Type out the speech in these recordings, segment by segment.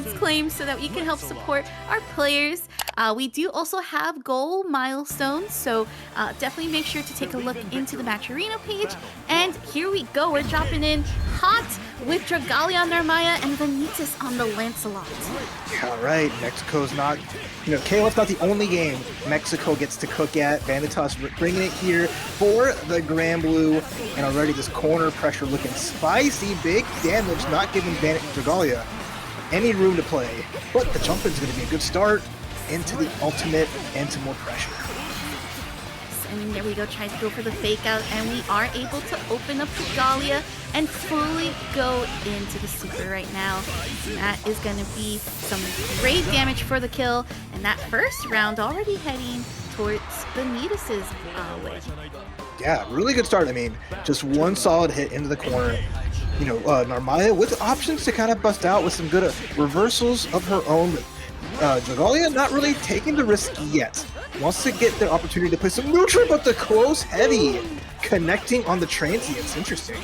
its claim so that we can help support our players. We do also have goal milestones, so definitely make sure to take a look into the Match Arena page. And here we go, we're dropping in hot with Dragalia on Narmaya and Vanitasz on the Lancelot. Yeah, right. Mexico's not, KOF's not the only game Mexico gets to cook at. Vanitasz bringing it here for the Granblue, and already this corner pressure looking spicy. Big damage, not giving Dragalia any room to play. But the jump is going to be a good start into the ultimate and to more pressure. And there we go, tries to go for the fake out, and we are able to open up Dragalia and fully go into the super right now. And that is going to be some great damage for the kill, and that first round already heading towards Vanitasz' way. Yeah, really good start. I mean, just one solid hit into the corner. Narmaya with options to kind of bust out with some good reversals of her own. Dragalia not really taking the risk yet. Wants to get the opportunity to play some neutral, but the close heavy connecting on the transients. Interesting.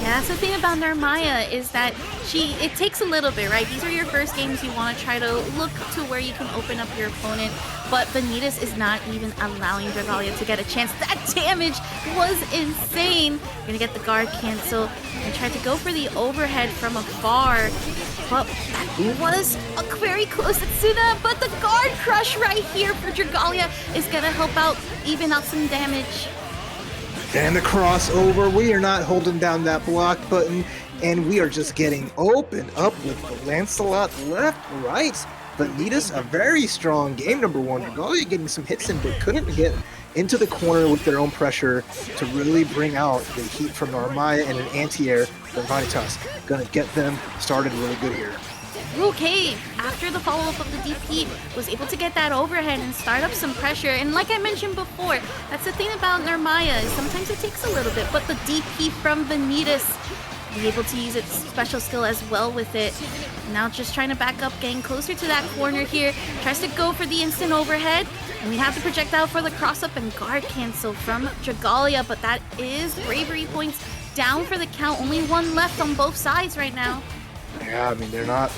Yeah, that's the thing about Narmaya is that it takes a little bit, right? These are your first games. You want to try to look to where you can open up your opponent, but Vanitasz is not even allowing Dragalia to get a chance. That damage was insane. You're gonna get the guard cancel and try to go for the overhead from afar. But that was a very close at Synn, but the guard crush right here for Dragalia is gonna help out, even out some damage. And the crossover, we are not holding down that block button, and we are just getting open up with the Lancelot left, right. Vanitasz, a very strong game number one. Dragalia getting some hits in, but couldn't get into the corner with their own pressure to really bring out the heat from Narmaya and an anti-air from Vanitasz. Gonna get them started really good here. Okay, after the follow-up of the DP, was able to get that overhead and start up some pressure. And like I mentioned before, that's the thing about Narmaya, is sometimes it takes a little bit, but the DP from Vanitasz, be able to use its special skill as well with it. Now just trying to back up, getting closer to that corner here. Tries to go for the instant overhead, and we have the projectile for the cross-up and guard cancel from Dragalia, but that is bravery points down for the count. Only one left on both sides right now. Yeah, I mean, they're not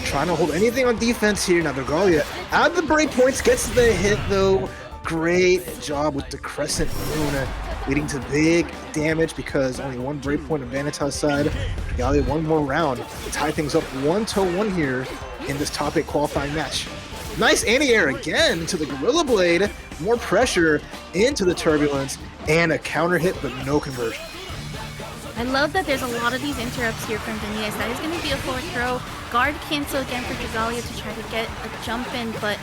trying to hold anything on defense here. Now Dragalia out of the break points, gets the hit though. Great job with the Crescent Moon, leading to big damage because only one break point on Vanitasz' side. Dragalia one more round to tie things up 1-1 here in this top 8 qualifying match. Nice anti-air again to the Gorilla Blade. More pressure into the Turbulence and a counter hit, but no conversion. I love that there's a lot of these interrupts here from Vanitasz. That is going to be a forward throw. Guard cancel again for Dragalia to try to get a jump in, but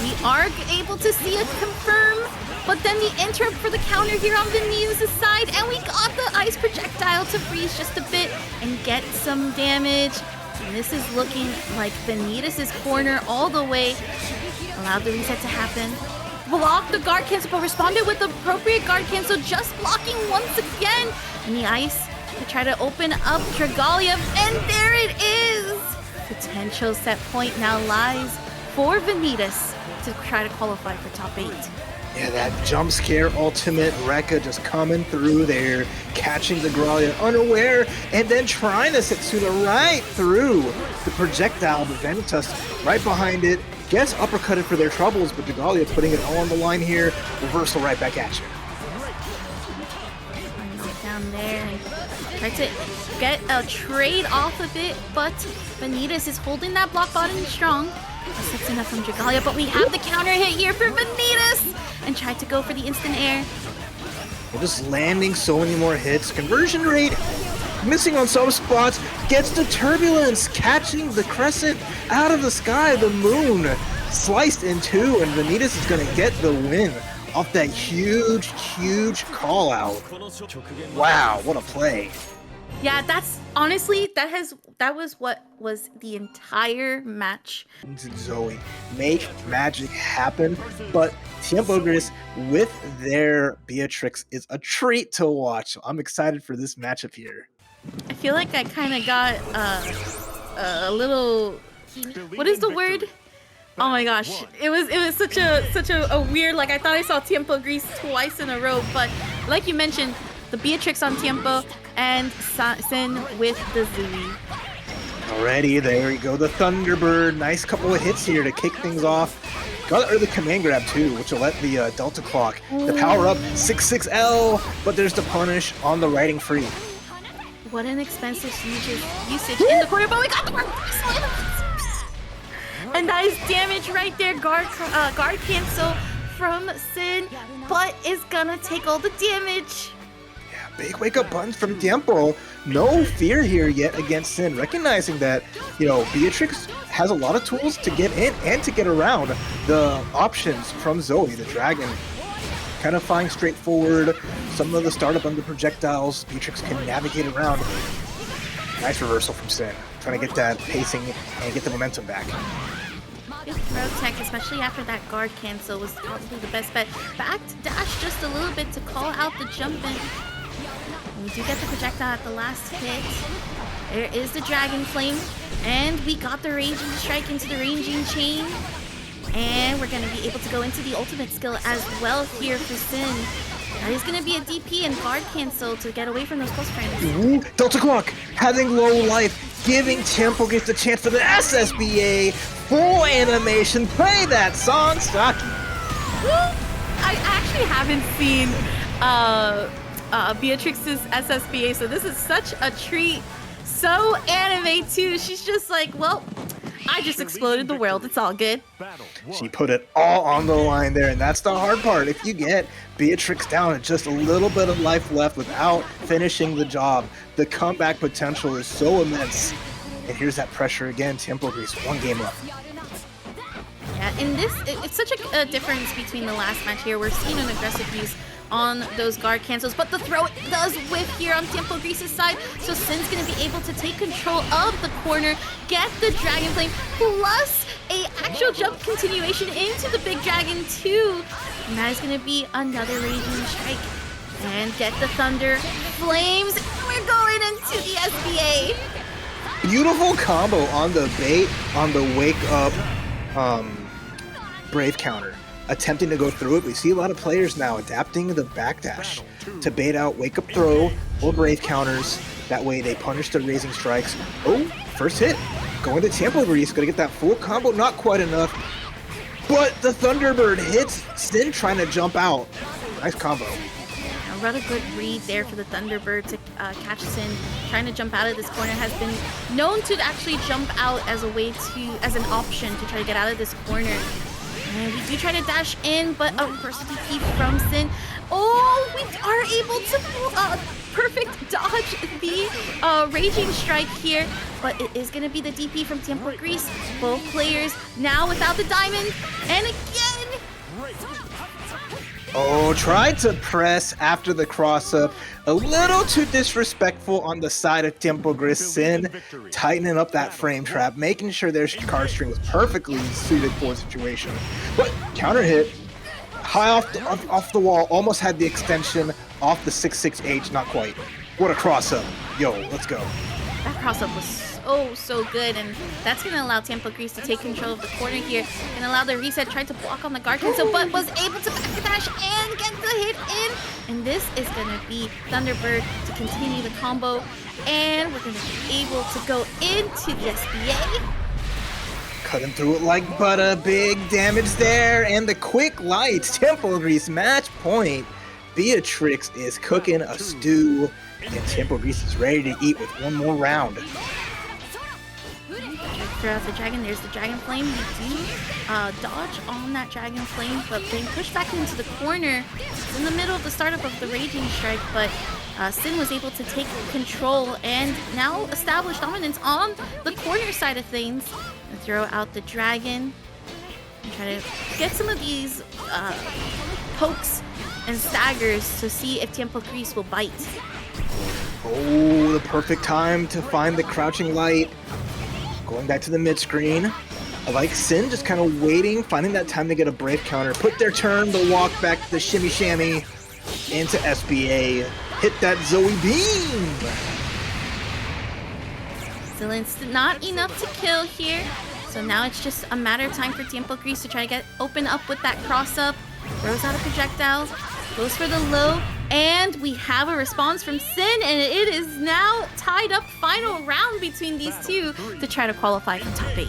we are able to see it confirm. But then the interrupt for the counter here on Vanitasz' side, and we got the ice projectile to freeze just a bit and get some damage. And this is looking like Vanitasz' corner all the way. Allowed the reset to happen. Blocked the guard cancel, but responded with the appropriate guard cancel, just blocking once again. And the ice to try to open up Dragalia, and there it is! Potential set point now lies for Vanitasz to try to qualify for top 8. Yeah, that jump scare ultimate, Rekka just coming through there, catching the Dragalia unaware, and then trying to Setsuna right through the projectile, but Vanitasz right behind it, gets uppercutted for their troubles, but Dragalia putting it all on the line here, reversal right back at you. Down there and try to get a trade off of it, but Vanitasz is holding that block bottom strong. That's enough from Dragalia, but we have the counter hit here for Vanitasz and tried to go for the instant air. We're just landing so many more hits. Conversion rate missing on some spots, gets the Turbulence, catching the Crescent out of the sky. The Moon sliced in two, and Vanitasz is going to get the win off that huge call out. Wow, what a play. Yeah, that's honestly, that was what was the entire match. Zooey, make magic happen, but TiempoGris with their Beatrix is a treat to watch. So I'm excited for this matchup here. I feel like I kind of got a little, what is the word? Oh my gosh, it was such a weird, like I thought I saw TiempoGris twice in a row, but like you mentioned, the Beatrix on Tiempo and Synn with the Zooey. Alrighty, there we go, the Thunderbird. Nice couple of hits here to kick things off. Got an early command grab too, which will let the Delta clock. The power up, 6-6L, but there's the punish on the riding free. What an expensive usage in the corner, but we got the guard. A nice damage right there. Guard cancel from Synn, but is gonna take all the damage. Yeah, big wake up buttons from Tiempo. No fear here yet against Synn, recognizing that, you know, Beatrix has a lot of tools to get in and to get around the options from Zooey, the dragon. Kind of flying straight forward. Some of the startup under projectiles, Beatrix can navigate around. Nice reversal from Synn, trying to get that pacing and get the momentum back. Good throw tech, especially after that guard cancel, was probably the best bet. Backed dash just a little bit to call out the jump in. And we do get the projectile at the last hit. There is the Dragon Flame, and we got the Raging Strike into the Raging Chain. And we're going to be able to go into the ultimate skill as well here for Synn. That is going to be a DP and guard cancel to get away from those close friends. Ooh, Delta Clock having low life, giving TiempoGris the chance for the SSBA. Full animation, play that song, Saki. I actually haven't seen Beatrix's SSBA, so this is such a treat. So anime too. She's just like, well, I just exploded the world. It's all good. She put it all on the line there, and that's the hard part. If you get Beatrix down at just a little bit of life left without finishing the job, the comeback potential is so immense. And here's that pressure again, TiempoGris, one game left. Yeah, in this, it's such a difference between the last match here. We're seeing an aggressive use on those guard cancels, but the throw does whiff here on TiempoGris' side, so Synn's going to be able to take control of the corner, get the Dragon Flame, plus a actual jump continuation into the big dragon too. And that is going to be another Raging Strike. And get the Thunder Flames. We're going into the SBA. Beautiful combo on the bait, on the wake up Brave counter. Attempting to go through it. We see a lot of players now adapting the backdash to bait out wake up throw or Brave counters. That way they punish the Raising Strikes. Oh, first hit. Going to TiempoGris, gonna get that full combo, not quite enough. But the Thunderbird hits Synn trying to jump out. Nice combo. A rather good read there for the Thunderbird to catch Synn. Trying to jump out of this corner, has been known to actually jump out as a way to, as an option to try to get out of this corner. And we do try to dash in, but a reverse DP from Synn. Oh, we are able to perfect dodge the Raging Strike here, but it is going to be the DP from TiempoGris. Both players now without the diamond, and again. Oh, tried to press after the cross-up. A little too disrespectful on the side of TiempoGris. Synn tightening up that frame trap, making sure their card string was perfectly suited for the situation. But counter hit, high off the wall, almost had the extension off the 6-6H, not quite. What a cross-up. Yo, let's go. That cross-up was so good, and that's going to allow TiempoGris to take control of the corner here and allow the reset. Tried to block on the guard cancel, but was able to backdash and get the hit in. And this is going to be Thunderbird to continue the combo, and we're going to be able to go into the SBA. Cutting through it like butter, big damage there, and the quick lights. TiempoGris match point. Beatrix is cooking a stew, and TiempoGris is ready to eat with one more round. Throw out the dragon. There's the Dragon Flame. We do dodge on that Dragon Flame, but being pushed back into the corner. It's in the middle of the startup of the Raging Strike, but Synn was able to take control and now establish dominance on the corner side of things. And throw out the dragon and try to get some of these pokes and staggers to see if TiempoGris will bite. Oh, the perfect time to find the crouching light. Going back to the mid screen. I like Synn just kind of waiting, finding that time to get a Brave counter. Put their turn, the walk back to the shimmy shammy into SBA. Hit that Zooey beam. Still not enough to kill here. So now it's just a matter of time for TiempoGris to try to open up with that cross up. Throws out a projectile. Goes for the low. And we have a response from Synn, and it is now tied up final round between these two to try to qualify for top 8.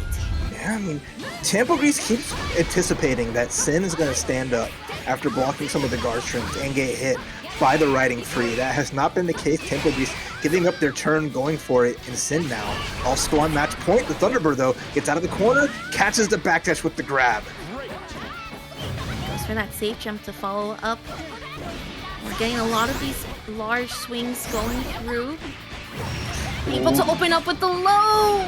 Yeah, I mean, TiempoGris keeps anticipating that Synn is going to stand up after blocking some of the guard strings and get hit by the riding free. That has not been the case. TiempoGris giving up their turn, going for it in Synn now. All still on match point. The Thunderbird, though, gets out of the corner, catches the backdash with the grab. Goes for that safe jump to follow up. We're getting a lot of these large swings going through. Able to open up with the low.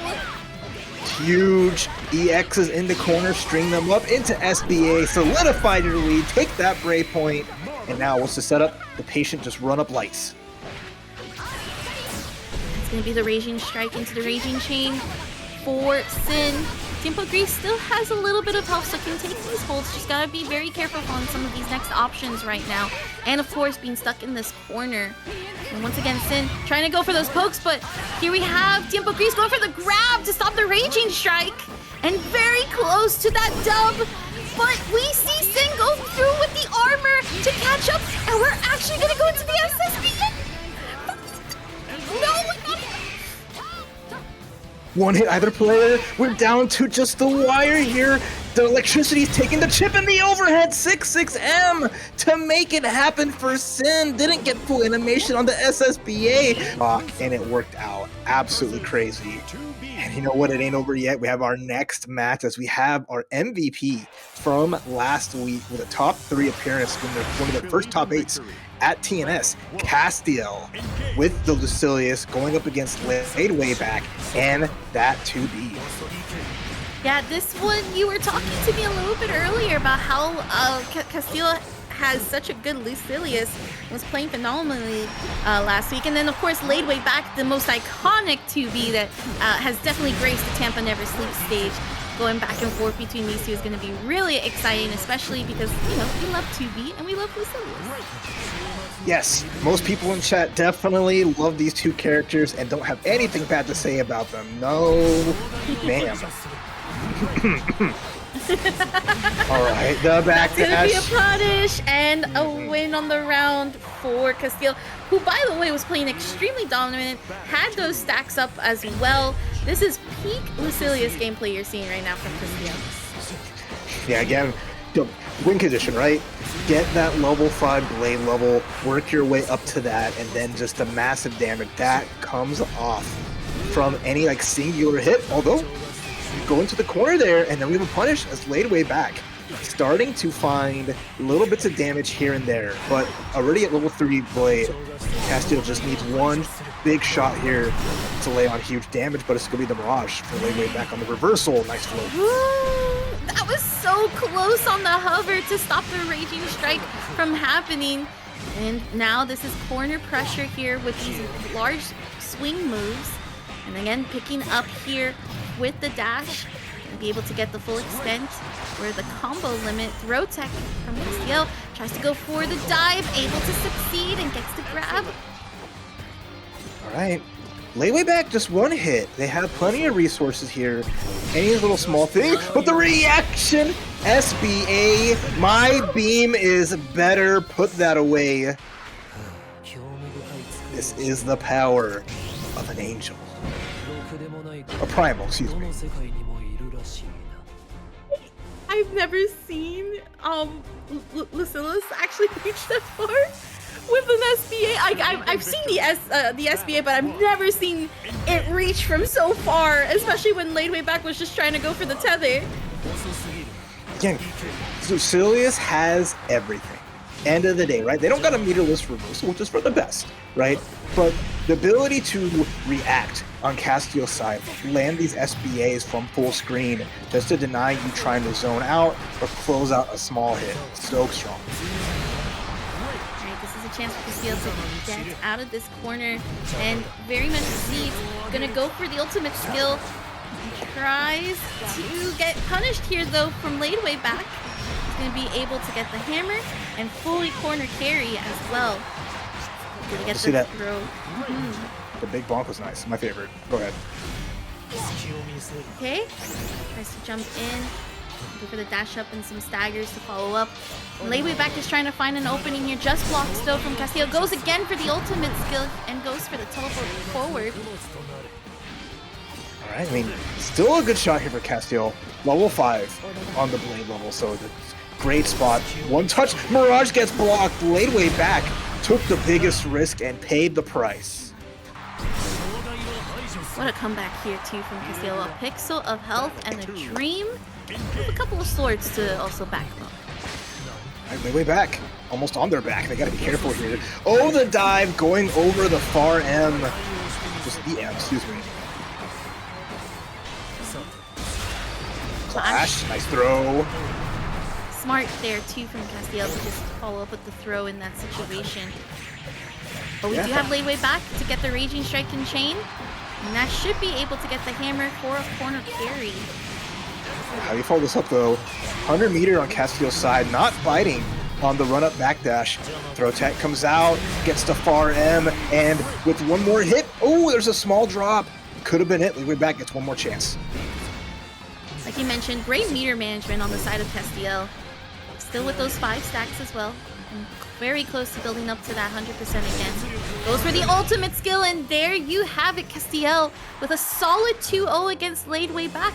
Huge EXs in the corner, string them up into SBA, solidify your lead, take that break point, and now what's the setup? The patient just run up lights. It's going to be the Raging Strike into the Raging Chain for Synn. TiempoGris still has a little bit of health, so can take these holds. Just gotta be very careful on some of these next options right now. And of course, being stuck in this corner. And once again, Synn trying to go for those pokes, but here we have TiempoGris going for the grab to stop the Raging Strike. And very close to that dub. But we see Synn go through with the armor to catch up, and we're actually gonna go into the SSB. No! One hit either player. We're down to just the wire here. The electricity's taking the chip in the overhead. 6-6M to make it happen for Synn. Didn't get full animation on the SSBA. And it worked out. Absolutely crazy. And you know what? It ain't over yet. We have our next match as we have our MVP from last week with a top 3 appearance when they're one of their first top 8s at TNS, Castiel with the Lucilius going up against Ladewaybac and that 2B. Yeah, this one, you were talking to me a little bit earlier about how Castiel has such a good Lucilius, was playing phenomenally last week. And then, of course, Ladewaybac, the most iconic 2B that has definitely graced the TampaNeverSleeps stage. Going back and forth between these two is going to be really exciting, especially because, you know, we love 2B and we love Lucilius. Yes, most people in chat definitely love these two characters and don't have anything bad to say about them. No, ma'am. Alright, the backdash. It's gonna be a punish and a win on the round for Castiel, who, by the way, was playing extremely dominant, had those stacks up as well. This is peak Lucilius gameplay you're seeing right now from Castiel. Yeah, again, win condition, right? Get that level 5 blade level, work your way up to that, and then just the massive damage that comes off from any like singular hit. Although, go into the corner there, and then we have a punish as Ladewaybac. Starting to find little bits of damage here and there, but already at level 3 blade, Castiel just needs one big shot here to lay on huge damage, but it's going to be the Mirage for Ladewaybac on the reversal. Nice flow. Ooh, that was so close on the hover to stop the Raging Strike from happening. And now this is corner pressure here with these large swing moves. And again, picking up here with the dash and be able to get the full extent where the combo limit. Throw tech from Castiel tries to go for the dive, able to succeed and gets the grab. All right. Ladewaybac just one hit. They have plenty of resources here. Any little small thing, but the reaction, SBA, my beam is better. Put that away. This is the power of an angel. A primal, excuse me. I've never seen Lucilius actually reach that far with an SBA. I've seen the SBA, but I've never seen it reach from so far, especially when Ladewaybac was just trying to go for the tether. Again, Lucilius has everything. End of the day, right? They don't got a meterless reversal, which is for the best, right? But the ability to react on Castiel's side, land these SBAs from full screen just to deny you trying to zone out or close out a small hit. So strong. Alright, this is a chance for Castiel to get out of this corner, and very much sees gonna go for the ultimate skill. He tries to get punished here though from Ladewaybac. He's gonna be able to get the hammer and fully corner carry as well. Gonna get See the that? throw. The big bonk was nice. My favorite. Go ahead. Okay, tries to jump in Go for the dash up and some staggers to follow up. Ladewaybac is trying to find an opening here. Just blocks though from Castiel. Goes again for the ultimate skill and goes for the teleport forward. Alright, I mean, still a good shot here for Castiel. Level 5 on the blade level, so the great spot. One touch, Mirage gets blocked. Ladewaybac took the biggest risk and paid the price. What a comeback here too from Castiel. A pixel of health and a dream with a couple of swords to also back them up. Ladewaybac, almost on their back. They gotta be careful here. Oh, the dive going over the far M. Just the M, excuse me. Clash, nice throw. Smart there too from Castiel to just follow up with the throw in that situation. But we do have Ladewaybac to get the Raging Strike and Chain. And that should be able to get the hammer for a corner carry. How do you follow this up though? 100 meter on Castiel's side, not biting on the run-up backdash. Throw tech comes out, gets to far M, and with one more hit, oh, there's a small drop. Could have been it. Ladewaybac gets one more chance. Like you mentioned, great meter management on the side of Castiel. Still with those 5 stacks as well. And very close to building up to that 100% again. Goes for the ultimate skill, and there you have it, Castiel with a solid 2-0 against Ladewaybac,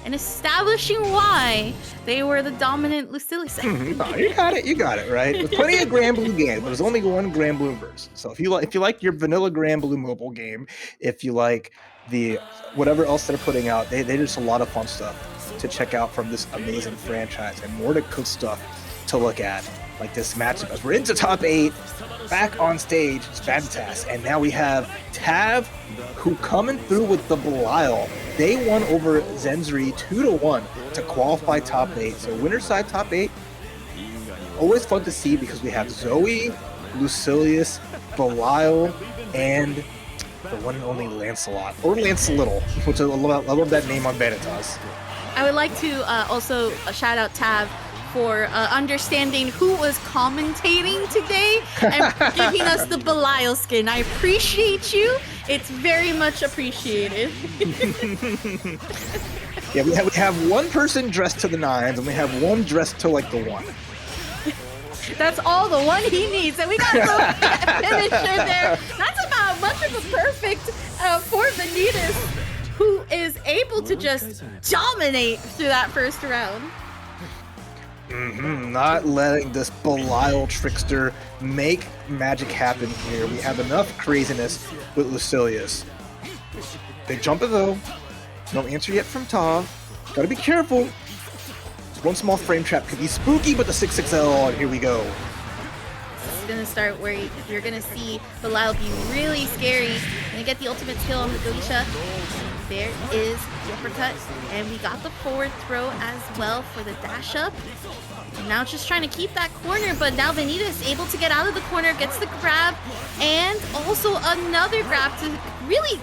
and establishing why they were the dominant Lucilius. No, you got it, right? There's plenty of Granblue games, but there's only one Granblue version. So if you like your vanilla Granblue mobile game, if you like the whatever else they're putting out, they just a lot of fun stuff to check out from this amazing franchise, and more to good stuff to look at, like this matchup. As we're into top 8, back on stage, it's Vanitasz, and now we have Tav, who coming through with the Belial. They won over Xenzri 2-1 to qualify top 8. So winner side top 8, always fun to see because we have Zooey, Lucilius, Belial, and the one and only Lancelot, or Lancelot, which I love that name on Vanitasz. I would like to also shout out Tav for understanding who was commentating today and giving us the Belial skin. I appreciate you. It's very much appreciated. Yeah, we have one person dressed to the nines, and we have one dressed to like the 1. That's all the one he needs, and we got the finisher there. That's about much of a perfect for Vanitasz, who is able to just dominate through that first round. Not letting this Belial trickster make magic happen here. We have enough craziness with Lucilius. Big jumper though. No answer yet from Tav. Gotta be careful. One small frame trap could be spooky, but the 6XL, and here we go. This is gonna start where you're gonna see Belial be really scary. Gonna get the ultimate skill on the Galicia. There is the uppercut, and we got the forward throw as well for the dash up. And now just trying to keep that corner, but now Vanitasz is able to get out of the corner, gets the grab, and also another grab to really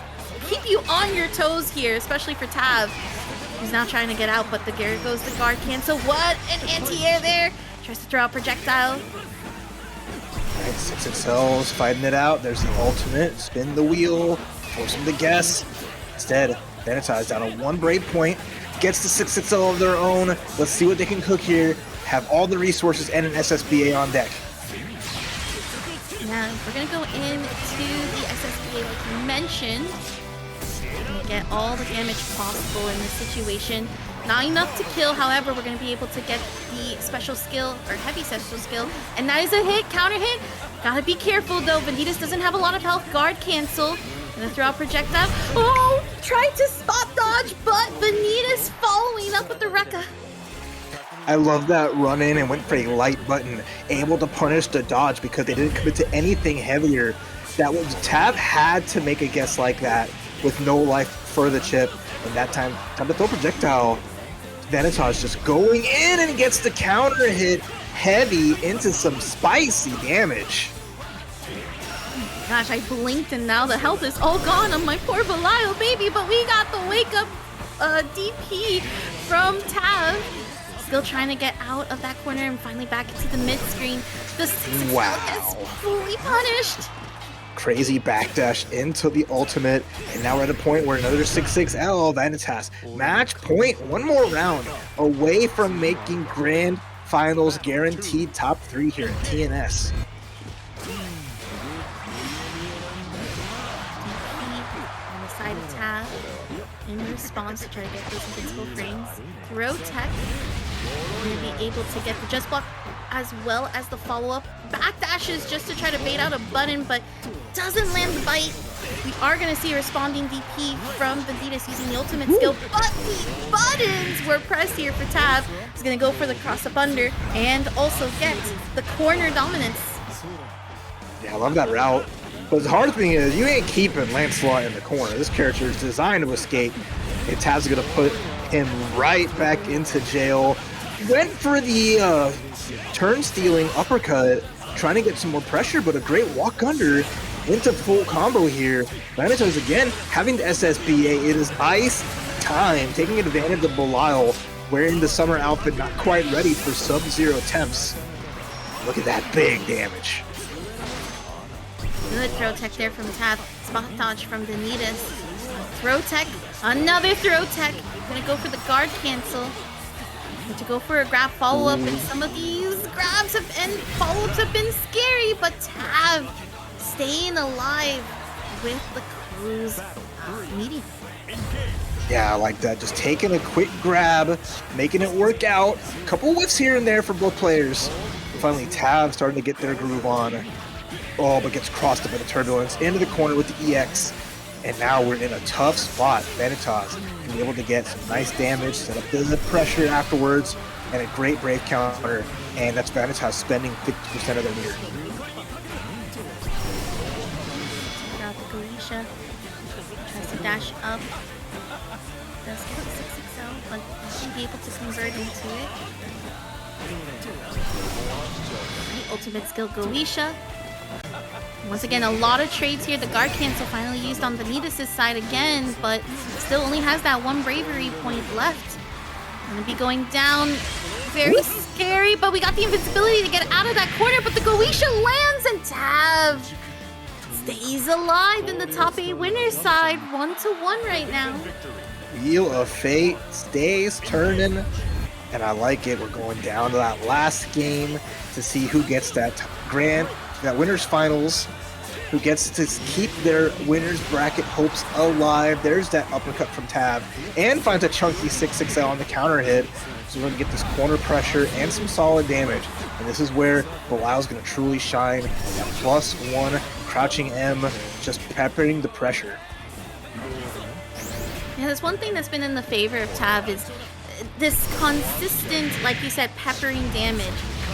keep you on your toes here, especially for Tav. He's now trying to get out, but there goes the guard cancel. What an anti-air there! Tries to throw out projectile. Alright, 6XL's fighting it out. There's the ultimate. Spin the wheel. Force him to guess. Instead, Vanitasz down to 1 brave point. Gets the 6XL of their own. Let's see what they can cook here. Have all the resources and an SSBA on deck. Now, we're going to go into the SSBA like you mentioned. Get all the damage possible in this situation. Not enough to kill, however, we're going to be able to get the special skill, or heavy special skill, and that is a hit, counter hit. Gotta be careful though, Vanitasz doesn't have a lot of health, guard cancel. Gonna throw out projectile. Oh, tried to spot dodge, but Vanitasz following up with the Rekka. I love that run in and went for a light button, able to punish the dodge because they didn't commit to anything heavier. That was Tav had to make a guess like that with no life for the chip, and that time to throw projectile. Vanitasz just going in and gets the counter hit heavy into some spicy damage. Gosh, I blinked and now the health is all gone on my poor Belial baby, but we got the wake up DP from Tav. Still trying to get out of that corner and finally back into the mid screen. The 6 wow. gets fully punished. Crazy backdash into the ultimate, and now we're at a point where another 6-6L Vanitasz. Match point, one more round away from making grand finals guaranteed top 3 here at TNS. On the side of Tab, in response to try to get those invincible frames. Throw tech, going to be able to get the just block as well as the follow-up. Backdashes just to try to bait out a button, but doesn't land the bite. We are going to see a responding DP from Vanitasz using the ultimate skill, but the buttons were pressed here for Tab. He's going to go for the cross-up under and also get the corner dominance. Yeah, I love that route. But the hard thing is, you ain't keeping Lancelot in the corner. This character is designed to escape, and Tab's going to put him right back into jail. Went for the turn-stealing uppercut, trying to get some more pressure, but a great walk under into full combo here. Vanitasz again having the SSBA. It is ice time, taking advantage of Belial wearing the summer outfit, not quite ready for sub-zero attempts. Look at that big damage. Good throw tech there from Tab. Spot dodge from Vanitasz. Throw tech, another throw tech. Gonna go for the guard cancel. To go for a grab follow-up, and some of these grabs and follow-ups have been scary, but Tab staying alive with the cruise medium. Yeah, I like that. Just taking a quick grab, making it work out. A couple whiffs here and there for both players. Finally, Tab starting to get their groove on. Oh, but gets crossed up by the turbulence into the corner with the EX. And now we're in a tough spot. Vanitasz can be able to get some nice damage, set up the pressure afterwards, and a great brave counter. And that's Vanitasz spending 50% of their meter. Out the Galicia. Tries to dash up. Does get the 6-6-0, but should be able to convert into it. The ultimate skill Galicia. Once again, a lot of trades here. The guard cancel finally used on Vanitasz' side again, but still only has that one bravery point left. Gonna be going down. Very scary, but we got the invincibility to get out of that corner, but the Galicia lands and Tab stays alive in the top 8 winners side. 1-1 right now. Wheel of Fate stays turning, and I like it. We're going down to that last game to see who gets that winners finals, who gets to keep their winners bracket hopes alive. There's that uppercut from Tab, and finds a chunky 6-6L on the counter hit. So we're going to get this corner pressure and some solid damage. And this is where Belial's going to truly shine. That +1 crouching M, just peppering the pressure. Yeah, there's one thing that's been in the favor of Tab is this consistent, like you said, peppering damage.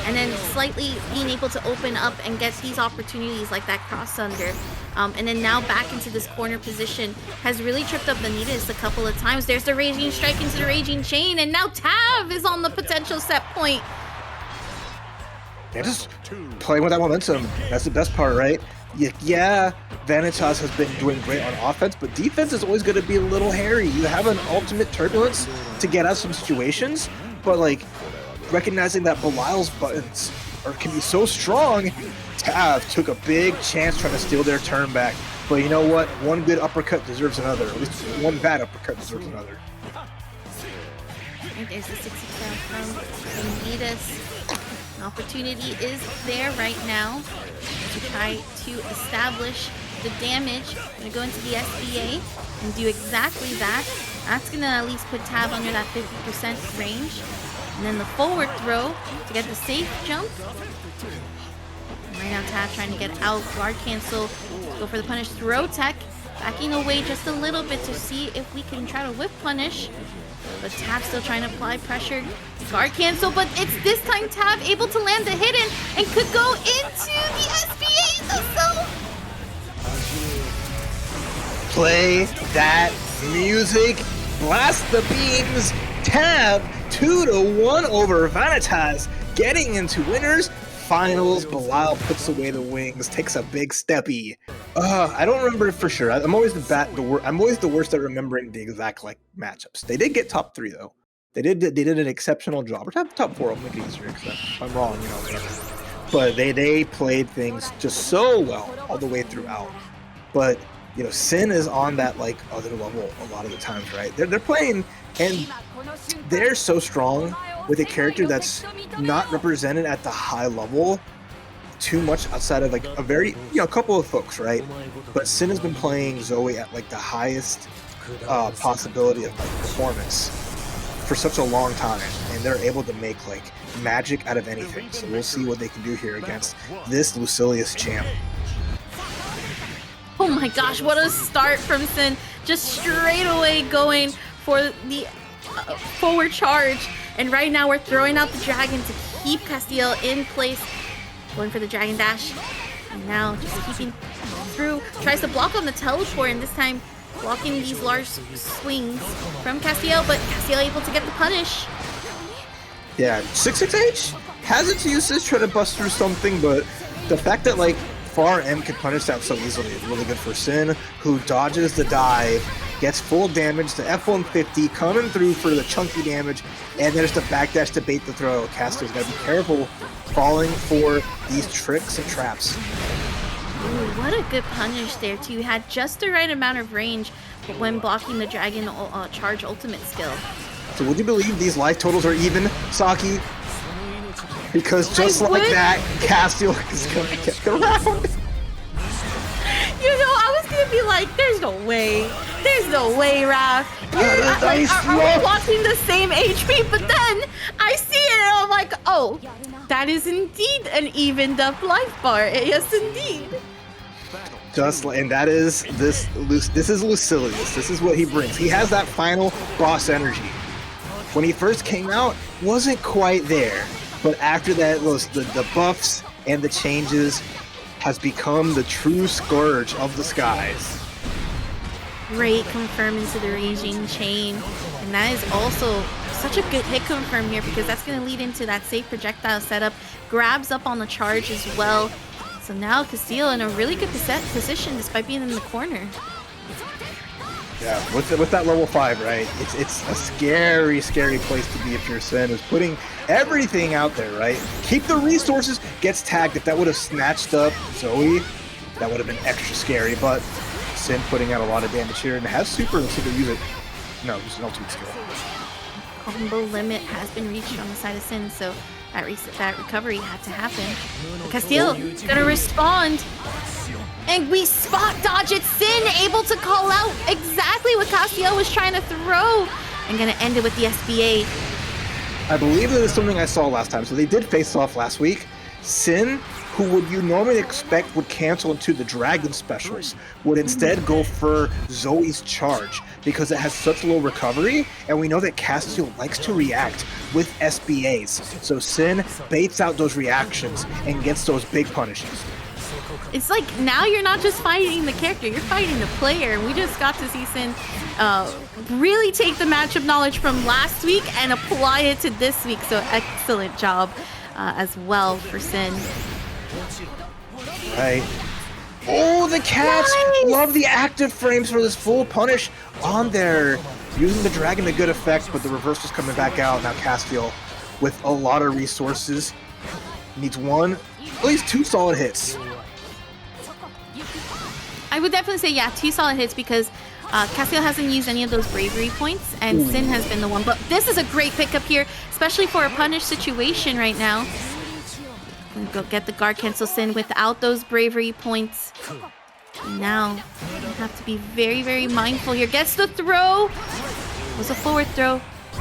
And then slightly being able to open up and get these opportunities like that cross under. And then now back into this corner position has really tripped up Vanitasz a couple of times. There's the Raging Strike into the Raging Chain, and now Tab is on the potential set point. Yeah, just playing with that momentum. That's the best part, right? Yeah, Vanitasz has been doing great on offense, but defense is always going to be a little hairy. You have an ultimate turbulence to get out of some situations, but like, recognizing that Belial's buttons can be so strong, Tab took a big chance trying to steal their turn back. But you know what? One good uppercut deserves another. At least one bad uppercut deserves another. And there's the 6-6 from Vanitasz. An opportunity is there right now to try to establish the damage. Gonna go into the SBA and do exactly that. That's gonna at least put Tab under that 50% range. And then the forward throw to get the safe jump. And right now Tab trying to get out. Guard cancel. Go for the punish. Throw tech. Backing away just a little bit to see if we can try to whip punish. But Tab still trying to apply pressure. Guard cancel, but it's this time Tab able to land the hidden and could go into the SBA. So play that music. Blast the beams. Tab 2-1 over Vanitasz, getting into winners finals. Belial puts away the wings, takes a big steppy. I don't remember for sure. I'm always the worst at remembering the exact matchups. They did get top 3 though. They did an exceptional job. Or top 4. I'll make it easier. If I'm wrong, whatever. but they played things just so well all the way throughout. But you know, Synn is on that like other level a lot of the times, right? They're playing, and they're so strong with a character that's not represented at the high level too much outside of like a very, you know, a couple of folks, right? But Synn has been playing Zooey at like the highest possibility of like performance for such a long time, and they're able to make like magic out of anything. So we'll see what they can do here against this Lucilius champ. Oh my gosh, what a start from Synn. Just straight away going for the forward charge. And right now we're throwing out the dragon to keep Castiel in place. Going for the dragon dash. And now just keeping through. Tries to block on the teleport, and this time blocking these large swings from Castiel, but Castiel able to get the punish. Yeah, 6-6H has its uses, try to bust through something, but the fact that like Far M can punish that so easily is really good for Synn, who dodges the dive, gets full damage, the F-150 coming through for the chunky damage, and there's the backdash to bait the throw. Castiel's gotta be careful falling for these tricks and traps. Ooh, what a good punish there too. Had just the right amount of range when blocking the dragon charge ultimate skill. So would you believe these life totals are even, Saki? Because just like that, Castiel is going to get the round. You know, I was going to be like, there's no way. There's no way, Raph. Are we watching the same HP? But then I see it and I'm like, oh, that is indeed an evened up life bar. Yes, indeed. Just like, and that is this is Lucilius. This is what he brings. He has that final boss energy. When he first came out, wasn't quite there. But after that, the buffs and the changes has become the true scourge of the skies. Great confirm into the raging chain. And that is also such a good hit confirm here, because that's going to lead into that safe projectile setup. Grabs up on the charge as well. So now Castiel in a really good position despite being in the corner. Yeah, with that level 5, right? It's a scary, scary place to be if you're Synn, is putting everything out there, right? Keep the resources, gets tagged. If that would have snatched up Zooey, that would have been extra scary, but Synn putting out a lot of damage here and has super to use it. No, just an ultimate skill. Combo limit has been reached on the side of Synn, so that recovery had to happen. Castiel gonna respond. And we spot dodge it. Synn able to call out exactly what Castiel was trying to throw. And gonna end it with the SBA. I believe that is something I saw last time. So they did face off last week. Synn, who would you normally expect would cancel into the dragon specials, would instead go for Zoe's charge because it has such low recovery, and we know that Castiel likes to react with SBAs. So Synn baits out those reactions and gets those big punishes. It's like now you're not just fighting the character, you're fighting the player. We just got to see Synn really take the matchup knowledge from last week and apply it to this week. So excellent job as well for Synn. Right. Oh, the cats! Nice. Love the active frames for this full punish on there. Using the dragon to good effect, but the reverse is coming back out. Now Castiel, with a lot of resources, needs at least two solid hits. I would definitely say, yeah, 2 solid hits, because Castiel hasn't used any of those bravery points, and Synn has been the one. But this is a great pickup here, especially for a punish situation right now. Gonna go get the guard cancel Synn without those bravery points. And now you have to be very, very mindful here. Gets the throw. It was a forward throw.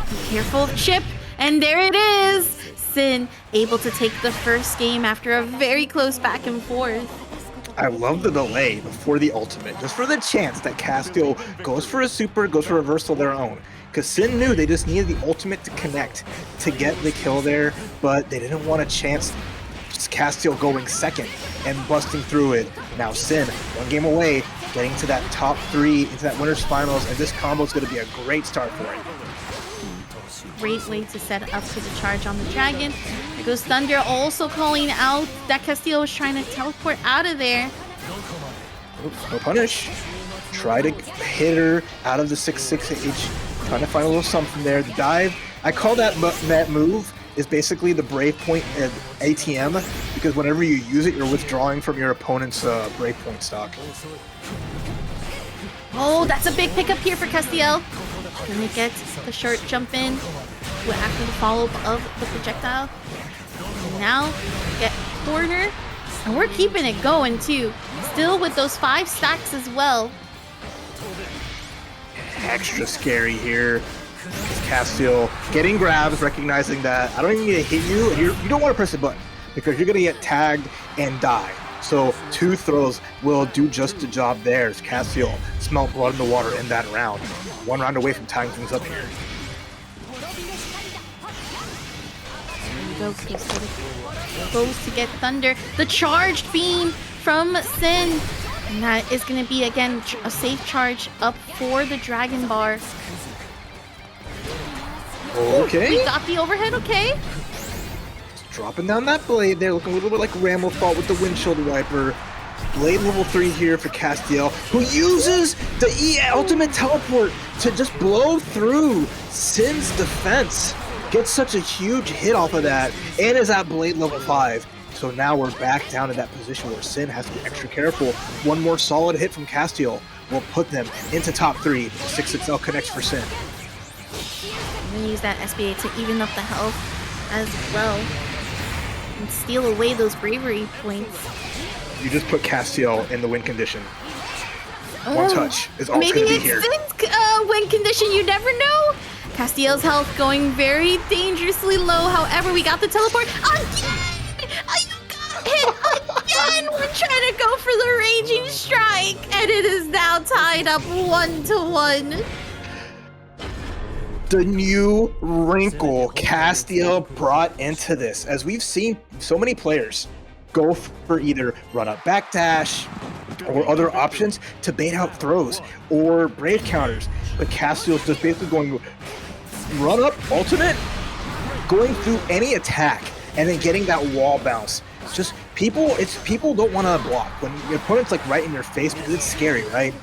Be careful of chip. And there it is. Synn able to take the first game after a very close back and forth. I love the delay before the ultimate, just for the chance that Castiel goes for a super, goes for a reversal of their own. Because Synn knew they just needed the ultimate to connect to get the kill there, but they didn't want a chance. Just Castiel going second and busting through it. Now Synn, 1 game away, getting to that top 3 into that winner's finals, and this combo is going to be a great start for it. Great way to set up to the charge on the dragon. There goes Thunder, also calling out that Castiel was trying to teleport out of there. Oops, no punish. Try to hit her out of the 6-6H. Trying to find a little something there. The dive. I call that move is basically the Brave Point ATM, because whenever you use it, you're withdrawing from your opponent's Brave Point stock. Oh, that's a big pickup here for Castiel. Gonna get the short jump in after the follow-up of the projectile. And now get corner. And we're keeping it going too. Still with those 5 stacks as well. Extra scary here. Castiel getting grabs, recognizing that I don't even need to hit you, and you don't want to press the button because you're going to get tagged and die. So 2 throws will do just the job there as Castiel smelt blood in the water in that round. 1 round away from tying things up here. Goes to get Thunder. The charged beam from Synn. And that is going to be, again, a safe charge up for the Dragon Bar. Okay. We got the overhead, okay. Just dropping down that blade there, looking a little bit like Rambo fought with the windshield wiper. Blade level 3 here for Castiel, who uses the ultimate teleport to just blow through Synn's defense. Gets such a huge hit off of that, and is at blade level 5. So now we're back down to that position where Synn has to be extra careful. 1 more solid hit from Castiel will put them into top 3. 6XL connects for Synn. I'm gonna use that SBA to even up the health as well and steal away those bravery points. You just put Castiel in the win condition. 1 touch is all it's maybe gonna be here. Maybe it's win condition, you never know. Castiel's health going very dangerously low. However, we got the teleport again. You got hit again. We're trying to go for the raging strike, and it is now tied up 1-1. The new wrinkle Castiel brought into this, as we've seen so many players go for either run up backdash or other options to bait out throws or brave counters, but Castiel's just basically going run up ultimate, going through any attack, and then getting that wall bounce. It's just people don't want to block when your opponent's like right in your face, because it's scary, right?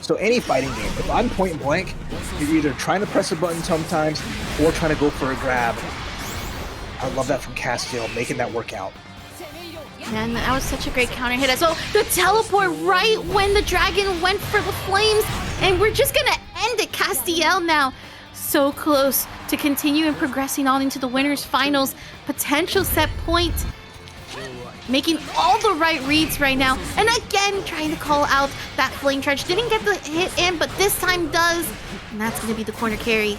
So any fighting game, if I'm point blank, you're either trying to press a button sometimes or trying to go for a grab. I love that from Castiel, making that work out. Man, that was such a great counter hit as well. The teleport right when the dragon went for the flames, and we're just gonna end it. Castiel now so close to continue and progressing on into the winners finals. Potential set point. Making all the right reads right now. And again, trying to call out that flame charge. Didn't get the hit in, but this time does. And that's going to be the corner carry.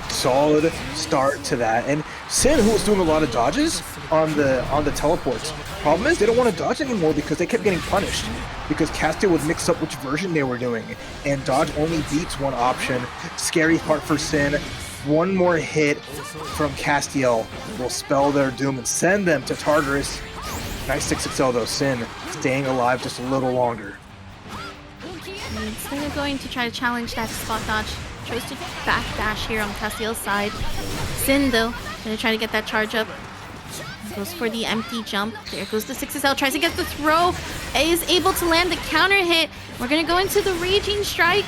Solid start to that. And Synn, who was doing a lot of dodges on the teleports. Problem is, they don't want to dodge anymore because they kept getting punished. Because Castiel would mix up which version they were doing. And dodge only beats one option. Scary part for Synn. 1 more hit from Castiel will spell their doom and send them to TampaNeverSleeps. Nice 6XL though, Synn staying alive just a little longer. Instead of going to try to challenge that spot dodge, chose to backdash here on Castiel's side. Synn though, gonna try to get that charge up. Goes for the empty jump. There goes the 6XL, tries to get the throw. Is able to land the counter hit. We're gonna go into the raging strike.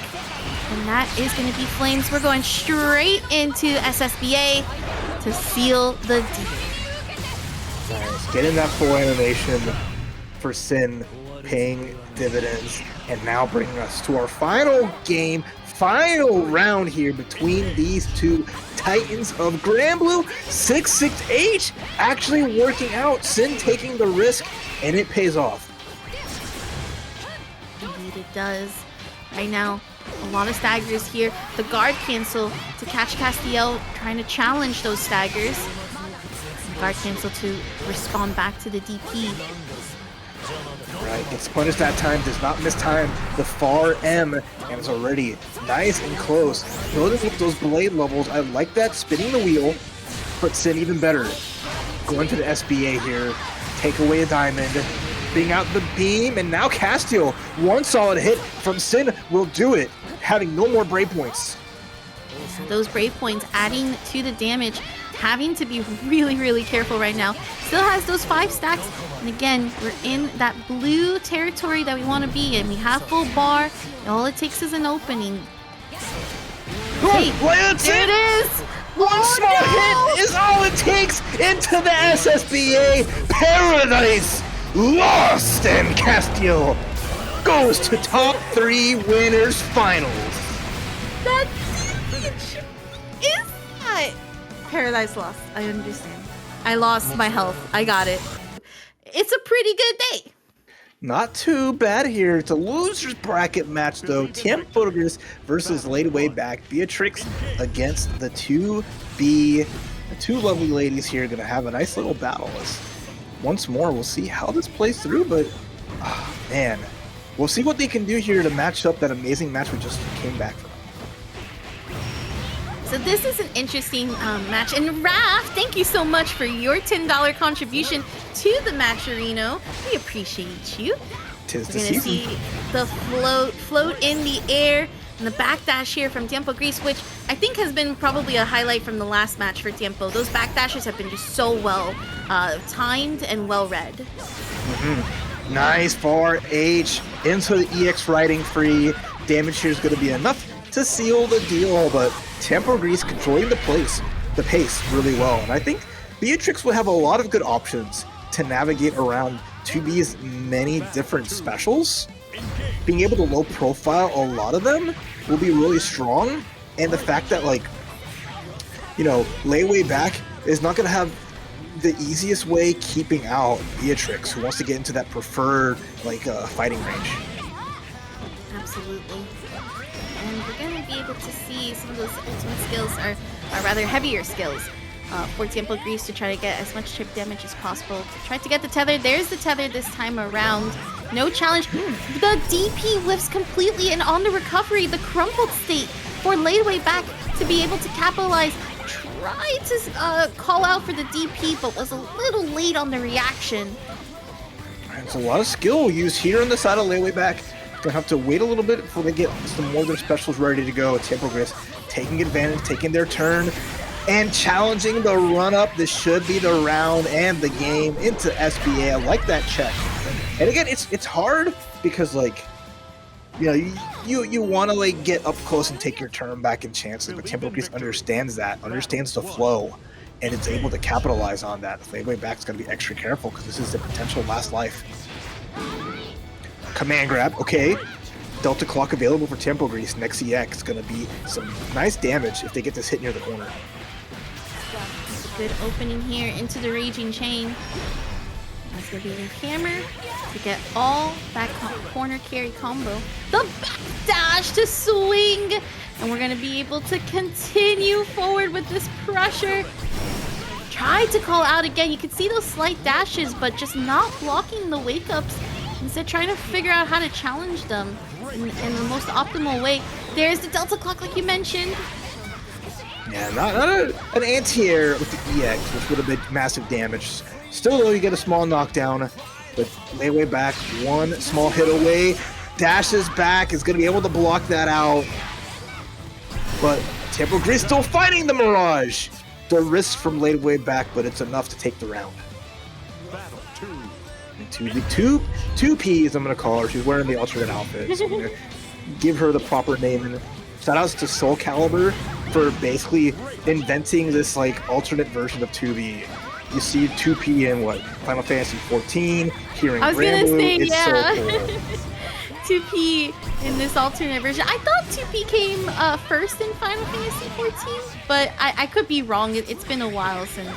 And that is going to be flames. We're going straight into SSBA to seal the deal. Nice. Getting that full animation for Synn, paying dividends, and now bringing us to our final game, final round here between these two titans of Granblue. 6-6H actually working out. Synn taking the risk, and it pays off. Indeed it does. Right now, a lot of staggers here. The guard cancel to catch Castiel, trying to challenge those staggers. Guard cancel to respond back to the DP. Right, gets punished that time, does not miss time. The far M, and is already nice and close. Building up those blade levels, I like that. Spinning the wheel, but Synn even better. Going to the SBA here, take away a diamond. Being out the beam, and now Castiel. 1 solid hit from Synn will do it, having no more brave points. Those brave points adding to the damage, having to be really, really careful right now. Still has those 5 stacks, and again, we're in that blue territory that we want to be in. We have full bar, all it takes is an opening. Hey, there it is! One small hit it takes into the SSBA paradise. Lost, and Castiel goes to top 3 winners finals. That's huge! Is that Paradise Lost? I understand. I lost my health. I got it. It's a pretty good day. Not too bad here. It's a loser's bracket match though. TiempoGris versus Ladewaybac. Beatrix against the 2B. The two lovely ladies here are going to have a nice little battle. Once more, we'll see how this plays through, but man, we'll see what they can do here to match up that amazing match we just came back from. So this is an interesting match, and Raph, thank you so much for your $10 contribution to the Matcherino. We appreciate you. Tis We're the gonna season. see the float in the air, and the backdash here from TiempoGris, which I think has been probably a highlight from the last match for Tiempo. Those backdashes have been just so well timed and well read. Nice far H into the EX riding free. Damage here is going to be enough to seal the deal, but TiempoGris controlling the pace really well. And I think Beatrix will have a lot of good options to navigate around 2B's many different specials. Being able to low profile a lot of them will be really strong. And the fact that, like, you know, Ladewaybac is not going to have the easiest way keeping out Beatrix, who wants to get into that preferred, like, fighting range. Absolutely. And we're going to be able to see some of those ultimate skills are rather heavier skills for TiempoGris to try to get as much chip damage as possible. Try to get the tether. There's the tether this time around. No challenge. The DP lifts completely, and on the recovery, the crumpled state for Ladewaybac to be able to capitalize. Tried to call out for the DP, but was a little late on the reaction. There's a lot of skill used here on the side of Ladewaybac. Gonna have to wait a little bit before they get some more of their specials ready to go. TiempoGris taking advantage, taking their turn, and challenging the run-up. This should be the round and the game into SBA. I like that check. And again, it's hard because, like, you know, you want to, like, get up close and take your turn back in chances, but TiempoGris understands the flow, and it's able to capitalize on that. Ladewayback's going to be extra careful because this is the potential last life. Command grab, okay. Delta clock available for TiempoGris. Next EX going to be some nice damage if they get this hit near the corner. Good opening here into the Raging Chain. That's going to be the hammer to get all that corner carry combo. The backdash to swing! And we're going to be able to continue forward with this pressure. Tried to call out again. You can see those slight dashes, but just not blocking the wake-ups. Instead, trying to figure out how to challenge them in the most optimal way. There's the Delta Clock, like you mentioned. Yeah, not an anti-air with the EX, which would have been massive damage. Still, though, you get a small knockdown, but Ladewayback one small hit away. Dashes back, is going to be able to block that out. But TiempoGris still fighting the Mirage. The risk from Ladewayback, but it's enough to take the round. Two P's, I'm going to call her. She's wearing the alternate outfit, so I'm going to give her the proper name. And shoutouts to Soul Calibur for basically inventing this, like, alternate version of 2B. You see 2P in, what, Final Fantasy 14, here in Granblue. It's so cool. 2P in this alternate version. I thought 2P came first in Final Fantasy 14, but I could be wrong. It's been a while since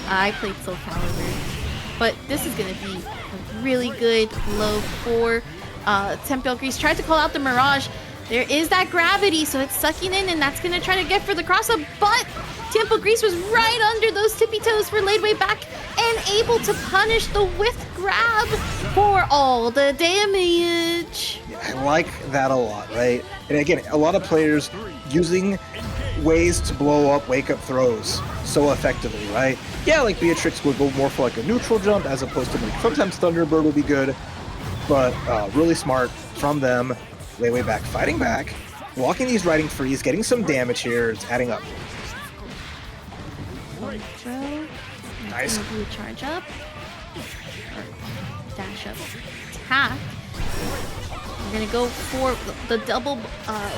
I played Soul Calibur. But this is going to be a really good low for TiempoGris. Tried to call out the Mirage. There is that gravity, so it's sucking in, and that's going to try to get for the cross-up. But TiempoGris was right under those tippy toes for Ladewaybac and able to punish the whiff grab for all the damage. Yeah, I like that a lot, right? And again, a lot of players using ways to blow up wake-up throws so effectively, right? Yeah, like Beatrix would go more for like a neutral jump as opposed to, like, sometimes Thunderbird would be good, but really smart from them. Ladewaybac fighting back, blocking these riding frees, getting some damage here. It's adding up. Nice. Charge up. Dash up. Attack. We're gonna go for the double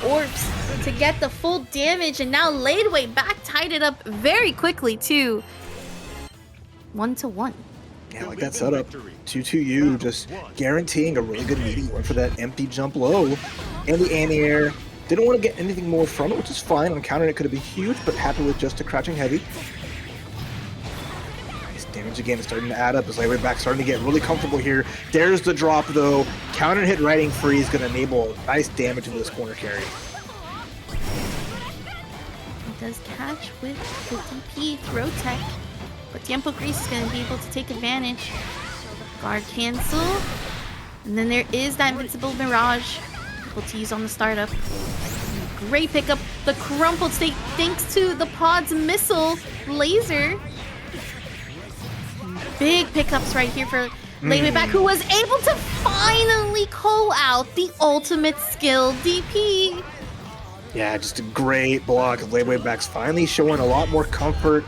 orbs to get the full damage, and now Ladewaybac tied it up very quickly too. 1-1. Yeah, like that setup. 2-2-U, just guaranteeing a really good meaty. Went for that empty jump low and the anti-air. Didn't want to get anything more from it, which is fine. On counter, it could have been huge, but happy with just a crouching heavy. Nice damage again, starting to add up as Ladewaybac starting to get really comfortable here. There's the drop, though. Counter hit riding free is going to enable nice damage into this corner carry. It does catch with the DP throw tech, but TiempoGris is going to be able to take advantage. Guard cancel, and then there is that invincible mirage able to use on the startup. Great pickup, the crumpled state thanks to the pod's missile laser. Big pickups right here for Ladewaybac, who was able to finally call out the ultimate skill DP. Yeah, just a great block. Ladewayback's finally showing a lot more comfort.